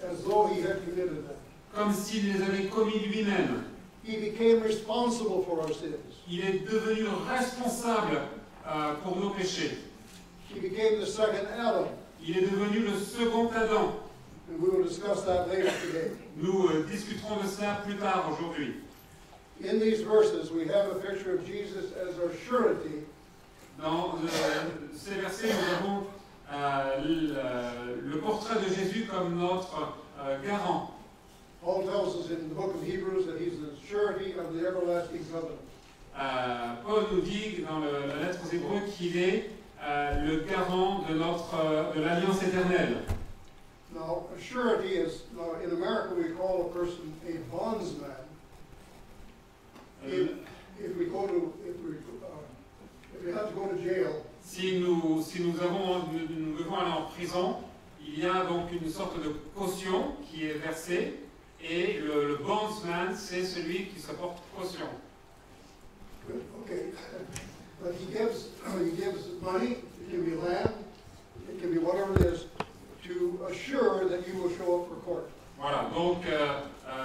as though he had committed them.
comme s'il les avait commis lui-même.
He became responsible for our sins.
Il est devenu responsable pour nos péchés.
He became the second Adam.
Il est devenu le second Adam.
And we will discuss that later today.
Nous discuterons de cela plus tard aujourd'hui.
In these verses, we have a picture of Jesus as our surety.
Dans ces versets, nous avons le portrait de Jésus comme notre garant.
Paul tells us in the book of Hebrews that he's the surety of the everlasting covenant.
Paul nous dit dans la lettre aux Hébreux qu'il est le garant de l'alliance éternelle.
Now, a surety is, in America we call a person a bondsman. If we have to go to jail,
Si nous devons aller en prison, il y a donc une sorte de caution qui est versée et le bondsman, c'est celui qui se porte caution.
okay, but he gives money, it can be land, it can be whatever it is, to assure that you will show up for court.
Voilà, donc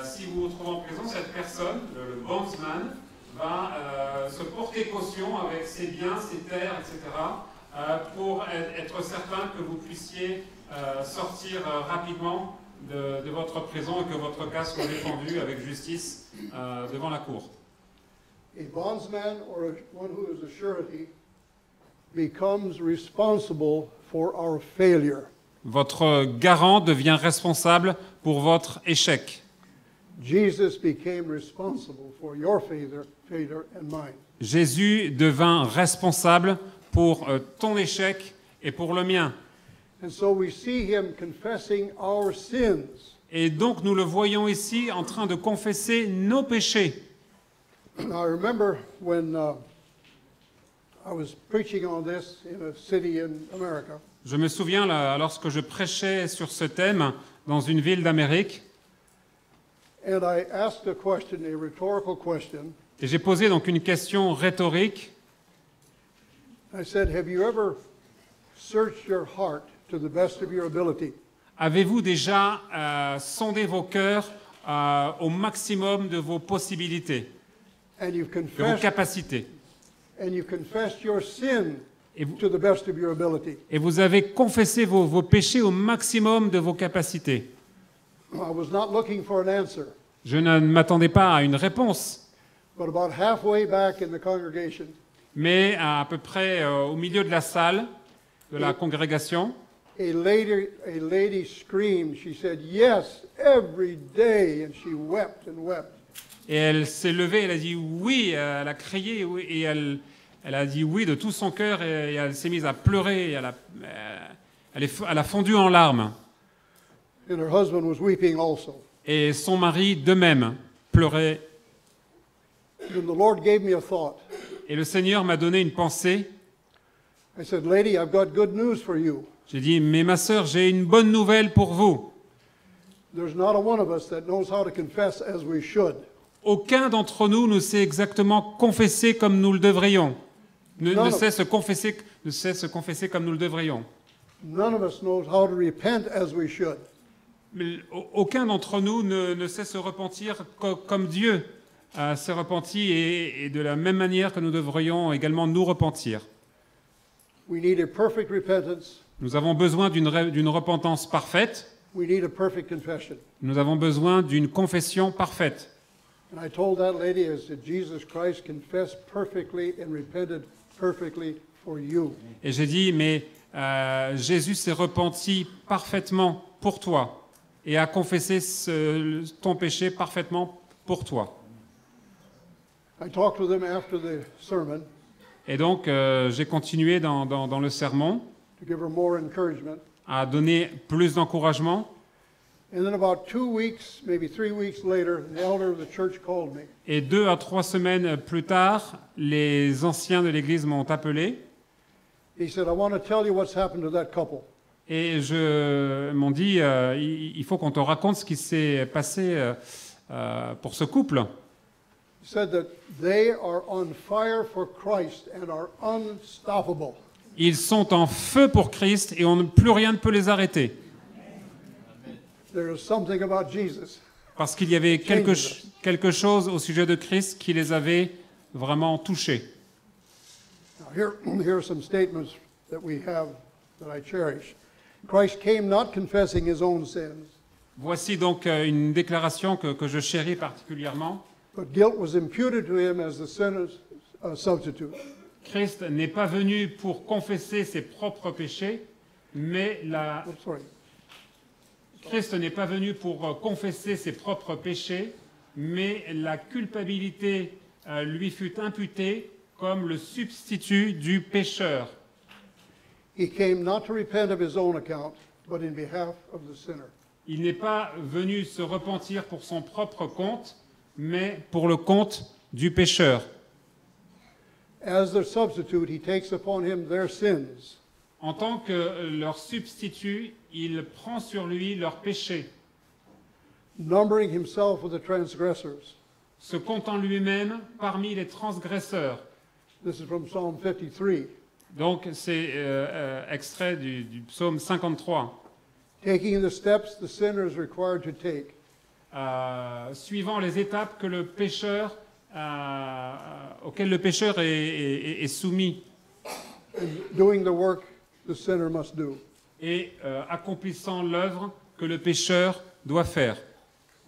si vous vous trouvez en prison, cette personne, le bondsman, va se porter caution avec ses biens, ses terres, etc., pour être certain que vous puissiez sortir rapidement de votre prison et que votre cas soit défendu avec justice devant la cour.
A bondsman or one who is a surety becomes responsible for our failure.
Votre garant devient responsable pour votre échec.
Jesus became responsible for your failure and mine.
Jésus devint responsable pour ton échec et pour le mien.
And so we see him confessing our sins.
Et donc nous le voyons ici en train de confesser nos péchés.
Now I remember when I was preaching on this in a city in America.
Je me souviens lorsque je prêchais sur ce thème dans une ville d'Amérique.
And I asked a question, a rhetorical question.
Et j'ai posé donc une question rhétorique.
I said, have you ever searched your heart to the best of your ability?
Avez-vous déjà sondé vos cœurs au maximum de vos possibilités,
And you've
de vos
confessed,
capacités?
and you've confessed your sin
Et vous,
to the best of your ability.
et vous avez confessé vos péchés au maximum de vos capacités.
I was not looking for an answer,
Je ne m'attendais pas à une réponse,
but about halfway back in the congregation,
mais à peu près au milieu de la salle, de la congrégation,
a lady screamed. She said, yes, every day, and she wept and wept.
et elle s'est levée, elle a dit oui, elle a crié, oui, et elle a dit oui de tout son cœur, et elle s'est mise à pleurer, et elle a fondu en larmes.
And her husband was weeping also.
Et son mari, de même, pleurait.
Then the Lord gave me a thought.
Et le Seigneur m'a donné une pensée.
I said, lady, I've got good news for you.
J'ai dit, mais ma sœur, j'ai une bonne nouvelle pour vous.
There's not a one of us that knows how to confess as we should.
Aucun d'entre nous ne sait exactement confesser comme nous le devrions. Ne sait se confesser comme nous le devrions.
None of us knows how to repent as we should.
Mais aucun d'entre nous ne sait se repentir comme Dieu s'est repenti et de la même manière que nous devrions également nous repentir.
We need a perfect repentance.
Nous avons besoin d'une repentance parfaite.
We need a perfect confession.
Nous avons besoin d'une confession parfaite.
And I told that lady, I said, Jesus Christ confessed perfectly and repented perfectly for you.
Et j'ai dit, mais Jésus s'est repenti parfaitement pour toi et a confessé ton péché parfaitement pour toi.
I talked with him after the sermon
Et donc, j'ai continué dans le sermon
to give her more encouragement.
à donner plus d'encouragement.
And then about 2 weeks, maybe 3 weeks later, the elder of the church called me.
Et 2 à 3 semaines plus tard, les anciens de l'Église m'ont appelé
He said, I want to tell you what's happened to that couple.
et m'ont dit, il faut qu'on te raconte ce qui s'est passé pour ce couple.
He said that they are on fire for Christ and are unstoppable.
Ils sont en feu pour Christ et plus rien ne peut les arrêter.
There is something about Jesus.
Parce qu'il y avait quelque chose au sujet de Christ qui les avait vraiment touchés.
Now, here are some statements that we have that I cherish. Christ came not confessing his own sins,
Voici donc une déclaration que je chéris particulièrement.
but guilt was imputed to him as the sinner's substitute.
Christ n'est pas venu pour confesser ses propres péchés, mais Christ n'est pas venu pour confesser ses propres péchés, mais la culpabilité lui fut imputée comme le substitut du pécheur.
He came not to repent of his own account, but in behalf of the sinner.
Il n'est pas venu se repentir pour son propre compte, mais pour le compte du pécheur.
As their substitute, he takes upon him their sins,
En tant que leur substitut, il prend sur lui leurs péchés,
numbering himself with the transgressors.
se comptant lui-même parmi les transgresseurs.
This is from Psalm 53.
Donc c'est extrait du psaume 53.
Taking the steps the sinner is required to take,
Suivant les étapes que le pécheur, auxquelles le pécheur est soumis,
and doing the work the sinner must do.
et accomplissant l'œuvre que le pécheur doit faire.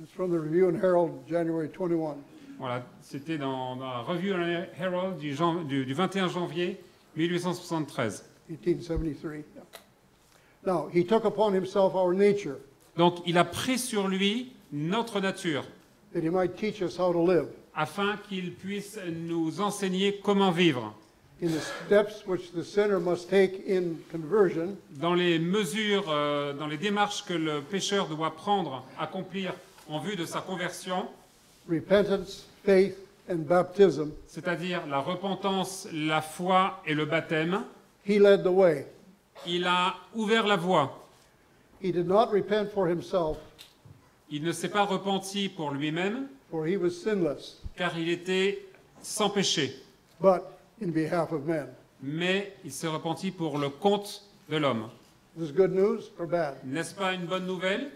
It's from the Review and Herald, January 21.
Voilà, c'était dans la Review and Herald du 21 janvier 1873.
1873. Yeah. Now, he took upon himself our nature,
Donc il a pris sur lui notre nature,
that he might teach us how to live
afin qu'il puisse nous enseigner comment vivre.
in the steps which the sinner must take in conversion,
Dans les mesures, dans les démarches que le pécheur doit prendre, accomplir en vue de sa conversion,
repentance, faith, and baptism.
c'est-à-dire la repentance, la foi et le baptême,
He led the way.
il a ouvert la voie.
He did not repent for himself,
Il ne s'est pas repenti pour lui-même,
for he was sinless,
car il était sans péché,
but in behalf of men.
mais il s'est repenti pour le compte de l'homme.
Is this good news or bad?
N'est-ce pas une bonne nouvelle?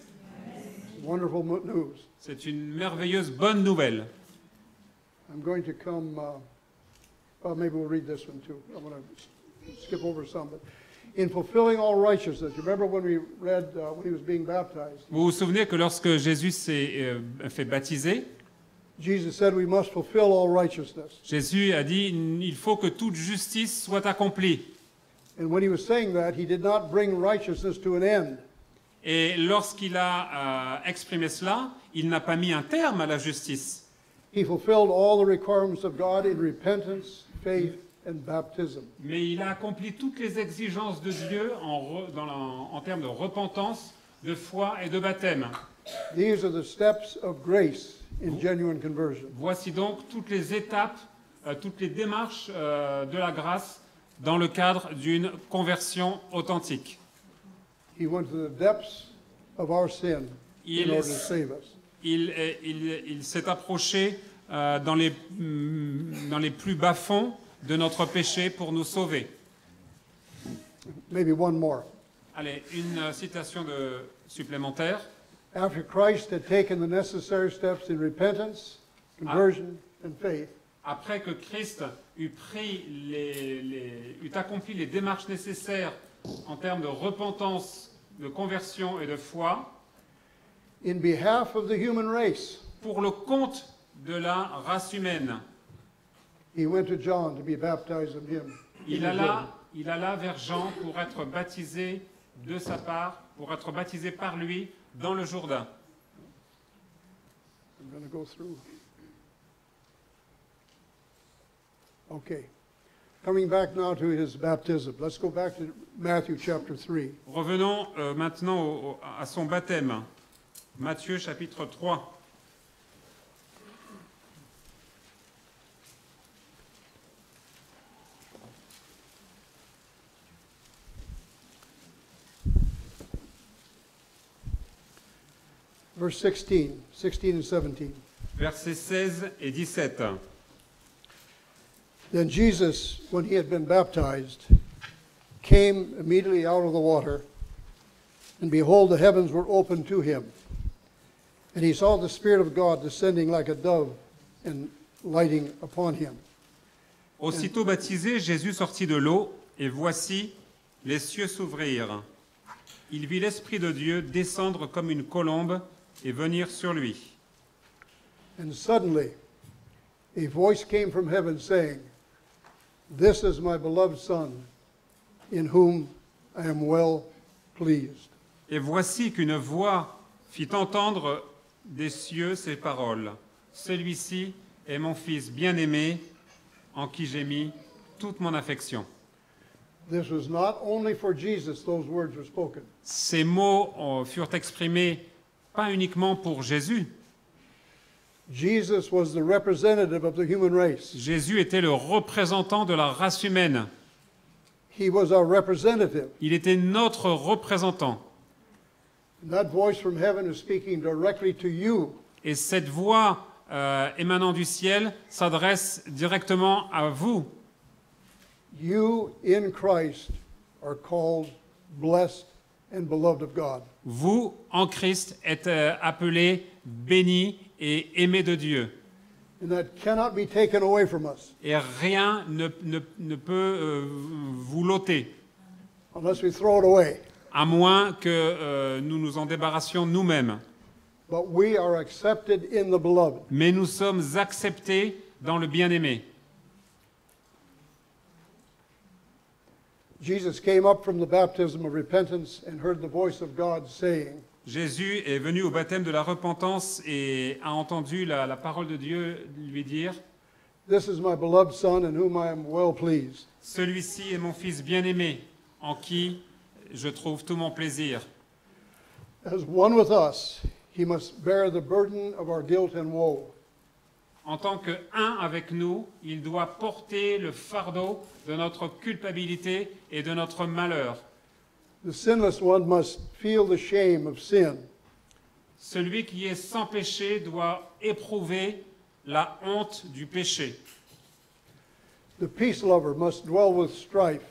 Wonderful news.
C'est une merveilleuse bonne nouvelle.
I'm going to come, well, maybe we'll read this one too. I'm going to skip over some. But in fulfilling all righteousness, you remember when we read when he was being baptized,
Vous vous souvenez que lorsque Jésus s'est fait baptiser,
Jesus said we must fulfill all righteousness.
Jésus a dit il faut que toute justice soit accomplie.
And when he was saying that, he did not bring righteousness to an end.
Et lorsqu'il a exprimé cela, il n'a pas mis un terme à la justice.
He fulfilled all the requirements of God in repentance, faith, and baptism.
Mais il a accompli toutes les exigences de Dieu en termes de repentance, de foi et de baptême.
These are the steps of grace in genuine conversion.
Voici donc toutes les étapes, toutes les démarches de la grâce dans le cadre d'une conversion authentique.
He went to the depths of our sin in order to save us.
Il s'est approché dans les plus bas-fonds de notre péché pour nous sauver.
Maybe one more.
Allez, une citation supplémentaire.
After Christ had taken the necessary steps in repentance, conversion, and faith,
Après que Christ eut accompli les démarches nécessaires en termes de repentance, de conversion et de foi,
in behalf of the human race,
pour le compte de la race humaine,
he went to John to be baptized of him.
il alla vers Jean pour être baptisé de sa part, pour être baptisé par lui dans le Jourdain.
I'm going to go through. Okay. Coming back now to his baptism. Let's go back to Matthew chapter 3.
Revenons maintenant à son baptême. Matthieu chapitre 3.
Verse 16 and 17.
Versets 16 et 17.
Then Jesus, when he had been baptized, came immediately out of the water, and behold, the heavens were opened to him. And he saw the Spirit of God descending like a dove and lighting upon him.
Aussitôt baptisé, Jésus sortit de l'eau, et voici, les cieux s'ouvrirent. Il vit l'Esprit de Dieu descendre comme une colombe et venir sur lui.
And suddenly a voice came from heaven saying, "This is my beloved Son, in whom I am well pleased."
Et voici qu'une voix fit entendre des cieux ces paroles. Celui-ci est mon Fils bien-aimé, en qui j'ai mis toute mon affection.
This was not only for Jesus those words were spoken.
Ces mots furent exprimés pas uniquement pour Jésus.
Jesus was the representative of the human race.
Jésus était le représentant de la race humaine.
He was our representative.
Il était notre représentant.
And that voice from heaven is speaking directly to you.
Et cette voix émanant du ciel s'adresse directement à vous.
You in Christ are called blessed and beloved of God.
Vous, en Christ, êtes appelés bénis et aimés de Dieu.
And that cannot be taken away from us
Et rien ne peut vous l'ôter,
unless we throw it away.
à moins que nous nous en débarrassions nous-mêmes.
But we are accepted in the beloved.
Mais nous sommes acceptés dans le bien-aimé.
Jesus came up from the baptism of repentance and heard the voice of God saying,
Jésus est venu au baptême de la repentance et a entendu la parole de Dieu lui dire «
"This is my beloved Son in whom I am well pleased."
Celui-ci est mon Fils bien-aimé, en qui je trouve tout mon plaisir.
As one with us, he must bear the burden of our guilt and woe.
En tant qu'un avec nous, il doit porter le fardeau de notre culpabilité et de notre malheur.
The sinless one must feel the shame of sin.
Celui qui est sans péché doit éprouver la honte du péché.
The peace lover must dwell with strife.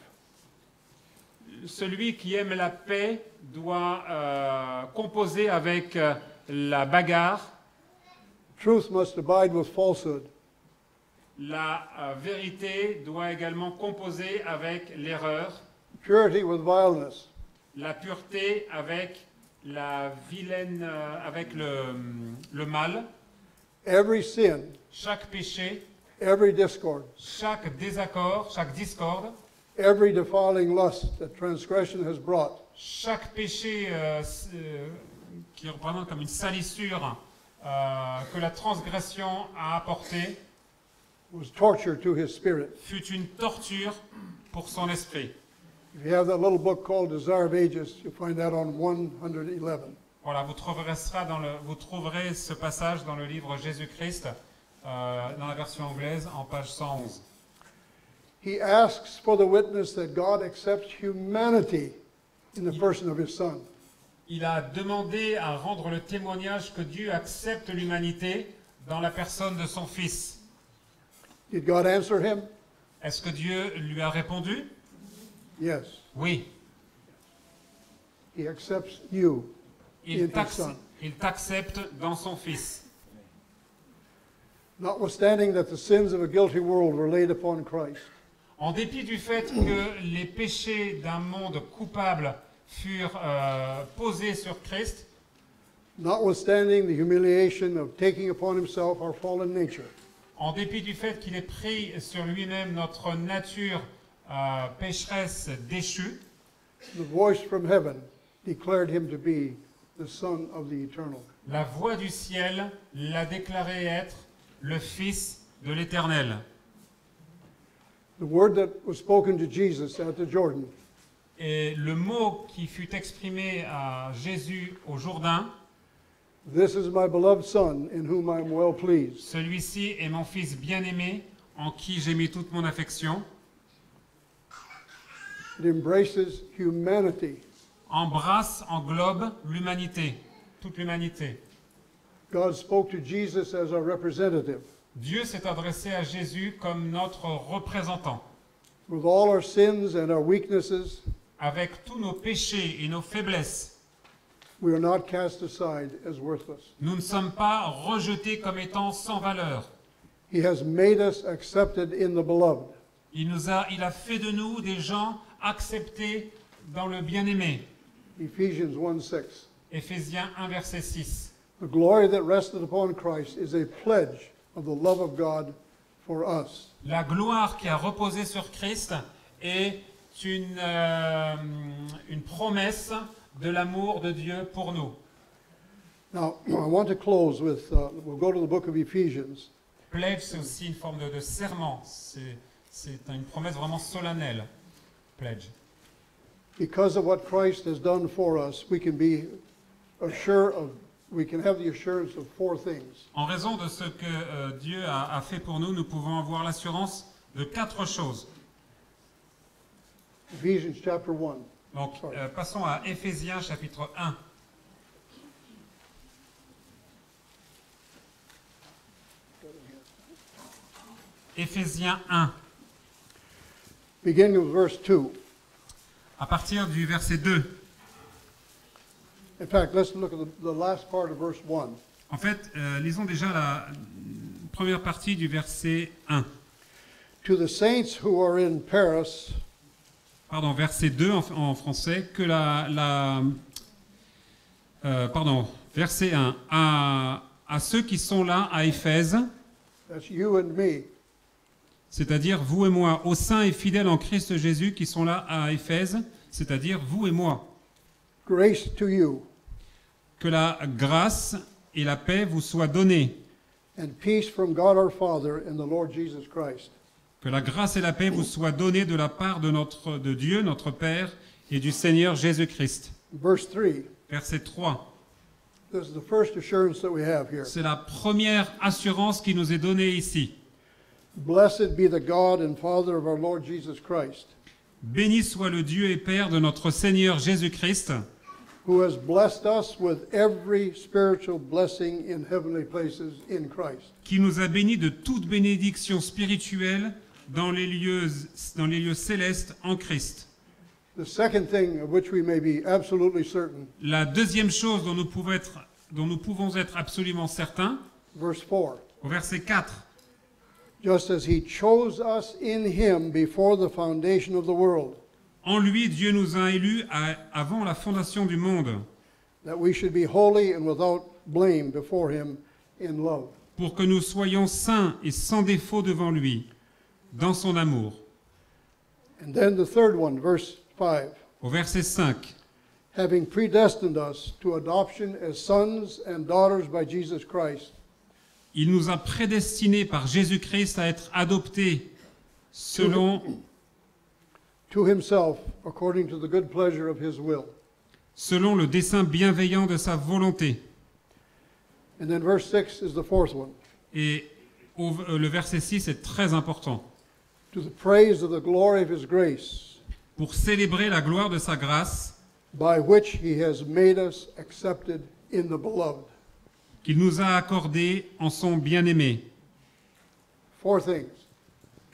Celui qui aime la paix doit composer avec la bagarre.
Truth must abide with falsehood.
La vérité doit également composer avec l'erreur.
Purity with vileness.
La pureté avec la vilaine, avec le mal.
Every sin,
Chaque péché,
every discord,
chaque désaccord, chaque discorde,
every defiling lust that transgression has brought
chaque péché qui représente comme une salissure que la transgression a apporté
was torture to his spirit.
fut une torture pour son esprit.
If you have that little book called Desire of Ages, you'll find that on 111.
Voilà, vous trouverez ce passage dans le livre Jésus-Christ, dans la version anglaise, en page 111.
He asks for the witness that God accepts humanity in the person of his Son.
Il a demandé à rendre le témoignage que Dieu accepte l'humanité dans la personne de son Fils.
Did God answer him?
Est-ce que Dieu lui a répondu?
Yes.
Oui.
He accepts you in his Son.
Il t'accepte dans son Fils.
Notwithstanding that the sins of a guilty world were laid upon Christ,
En dépit du fait que les péchés d'un monde coupable furent posés sur Christ,
notwithstanding the humiliation of taking upon himself our fallen nature,
en dépit du fait qu'il ait pris sur lui-même notre nature pécheresse déchue,
the voice from heaven declared him to be the Son of the Eternal.
la voix du ciel l'a déclaré être le Fils de l'Éternel.
The word that was spoken to Jesus at the Jordan
Et le mot qui fut exprimé à Jésus au Jourdain,
"This is my beloved Son, in whom I am well pleased,"
celui-ci est mon Fils bien-aimé, en qui j'ai mis toute mon affection,
it embraces humanity.
englobe l'humanité, toute l'humanité.
God spoke to Jesus as our representative.
Dieu s'est adressé à Jésus comme notre représentant,
With all our sins and our weaknesses,
avec tous nos péchés et nos faiblesses.
We are not cast aside as worthless.
Nous ne sommes pas rejetés comme étant sans valeur.
He has made us accepted in the beloved.
Il a fait de nous des gens acceptés dans le bien-aimé.
Ephesians 1:6.
Éphésiens 1, verset 6.
The glory that rested upon Christ is a pledge of the love of God for us.
La gloire qui a reposé sur Christ est une promesse de l'amour de Dieu pour nous.
Now, I want to close with, we'll go to the book of Ephesians.
Pledge, c'est aussi une forme de serment. C'est une promesse vraiment solennelle. Pledge.
Because of what Christ has done for us, we can have the assurance of 4 things.
En raison de ce que Dieu a fait pour nous, nous pouvons avoir l'assurance de 4 choses.
Ephesians chapter 1.
Donc, passons à Éphésiens chapitre 1. Éphésiens 1,
Beginning with verse 2.
à partir du verset 2.
In fact, let's look at the last part of verse 1.
En fait, lisons déjà la première partie du verset 1.
To the saints who are in Paris,
Pardon, verset 2 en français, que verset 1. À ceux qui sont là à Éphèse,
that's you and me,
c'est-à-dire vous et moi, aux saints et fidèles en Christ Jésus qui sont là à Éphèse, c'est-à-dire vous et moi.
grace to you,
Que la grâce et la paix vous soient données.
and peace from God our Father and the Lord Jesus Christ.
Que la grâce et la paix vous soient données de la part de Dieu, notre Père, et du Seigneur Jésus-Christ.
Verse 3.
Verset 3.
This is the first assurance that we have here.
C'est la première assurance qui nous est donnée ici.
Blessed be the God and Father of our Lord Jesus Christ,
Béni soit le Dieu et Père de notre Seigneur Jésus-Christ,
who has blessed us with every spiritual blessing in heavenly places in Christ.
qui nous a bénis de toute bénédiction spirituelle dans les lieux célestes en Christ.
The second thing of which we may be absolutely certain,
La deuxième chose dont nous pouvons être absolument certains,
verse 4.
au verset 4,
Just as he chose us in him before the foundation of the world,
en lui Dieu nous a élus avant la fondation du monde,
that we should be holy and without blame before him in love.
pour que nous soyons saints et sans défaut devant lui, dans son amour.
And then the third one, verse 5.
Au verset 5,
Having predestined us to adoption as sons and daughters by Jesus Christ,
il nous a prédestinés par Jésus-Christ à être adoptés selon
to himself according to the good pleasure of his will.
le dessein bienveillant de sa volonté.
And then verse 6 is the fourth one.
Et le verset 6 est très important.
To the praise of the glory of his grace,
Pour célébrer la gloire de sa grâce,
by which he has made us accepted in the beloved.
qu'il nous a accordée en son bien-aimé.
4 things.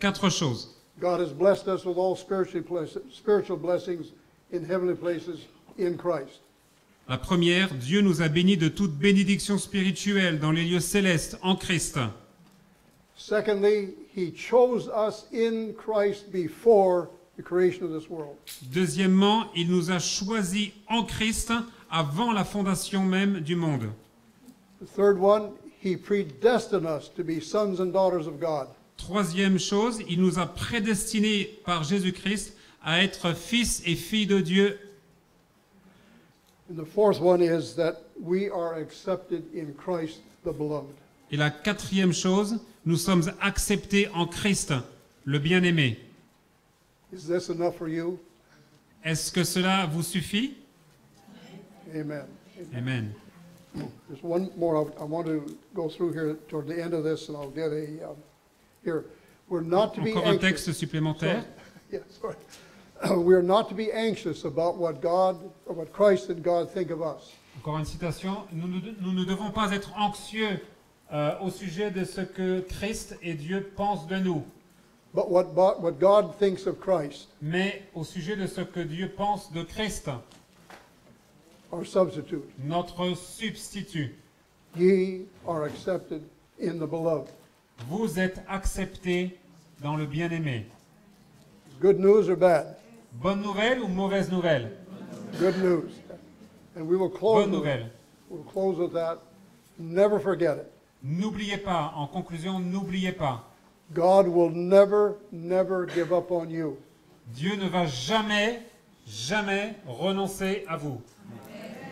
4 choses.
God has blessed us with all spiritual blessings in heavenly places in Christ.
La première, Dieu nous a bénis de toute bénédiction spirituelle dans les lieux célestes en Christ.
Secondly, he chose us in Christ before the creation of this world.
Deuxièmement, il nous a choisis en Christ avant la fondation même du monde.
The third one, he predestined us to be sons and daughters of God.
Troisième chose, il nous a prédestinés par Jésus-Christ à être fils et filles de Dieu.
And the fourth one is that we are accepted in Christ the beloved.
Et la quatrième chose, nous sommes acceptés en Christ, le bien-aimé.
Is this enough for you?
Est-ce que cela vous suffit?
Amen.
Amen.
There's one more I want to go through here toward the end of this, and I'll get here. We're not to be
Encore un
anxious.
texte supplémentaire.
Yeah, sorry. We're not to be anxious about what Christ and God think of us.
Encore une citation. Nous ne devons pas être anxieux au sujet de ce que Christ et Dieu pensent de nous,
But what God thinks of Christ.
mais au sujet de ce que Dieu pense de Christ.
our substitute.
notre substitut.
Ye are accepted in the beloved.
Vous êtes acceptés dans le bien-aimé.
Good news or bad?
Bonne nouvelle ou mauvaise nouvelle?
Good news. And we will close
Bonne
with,
nouvelle.
we'll close with that. Never forget it.
N'oubliez pas, en conclusion, n'oubliez pas.
God will never, never give up on you.
Dieu ne va jamais, jamais renoncer à vous.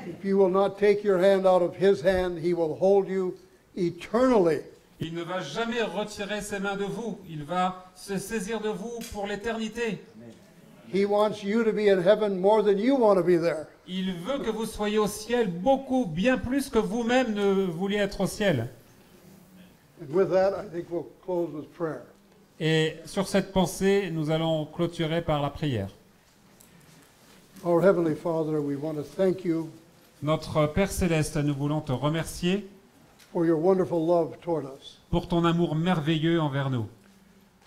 If you will not take your hand out of his hand, he will hold you eternally.
Il ne va jamais retirer ses mains de vous. Il va se saisir de vous pour l'éternité.
He wants you to be in heaven more than you want to be there.
Il veut que vous soyez au ciel beaucoup, bien plus que vous-même ne vouliez être au ciel.
And with that, I think we'll close with prayer.
Et sur cette pensée, nous allons clôturer par la prière.
Our Heavenly Father, we want to thank you
Notre Père Céleste, nous voulons te remercier
for your wonderful love toward us.
pour ton amour merveilleux envers nous.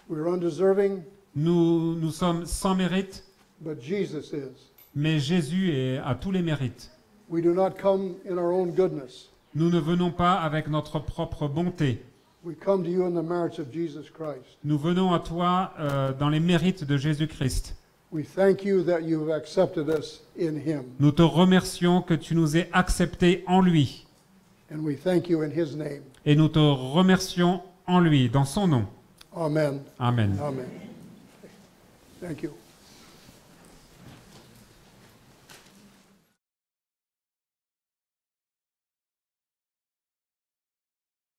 We're undeserving,
Nous sommes sans mérite,
but Jesus is.
mais Jésus a tous les mérites.
We do not come in our own goodness.
Nous ne venons pas avec notre propre bonté.
We come to you in the merits of Jesus Christ.
Nous venons à toi dans les mérites de Jésus-Christ.
We thank you that you've accepted us in him.
Nous te remercions que tu nous aies acceptés en lui.
And we thank you in his name.
Et nous te remercions en lui, dans son nom.
Amen.
Amen.
Amen. Thank you.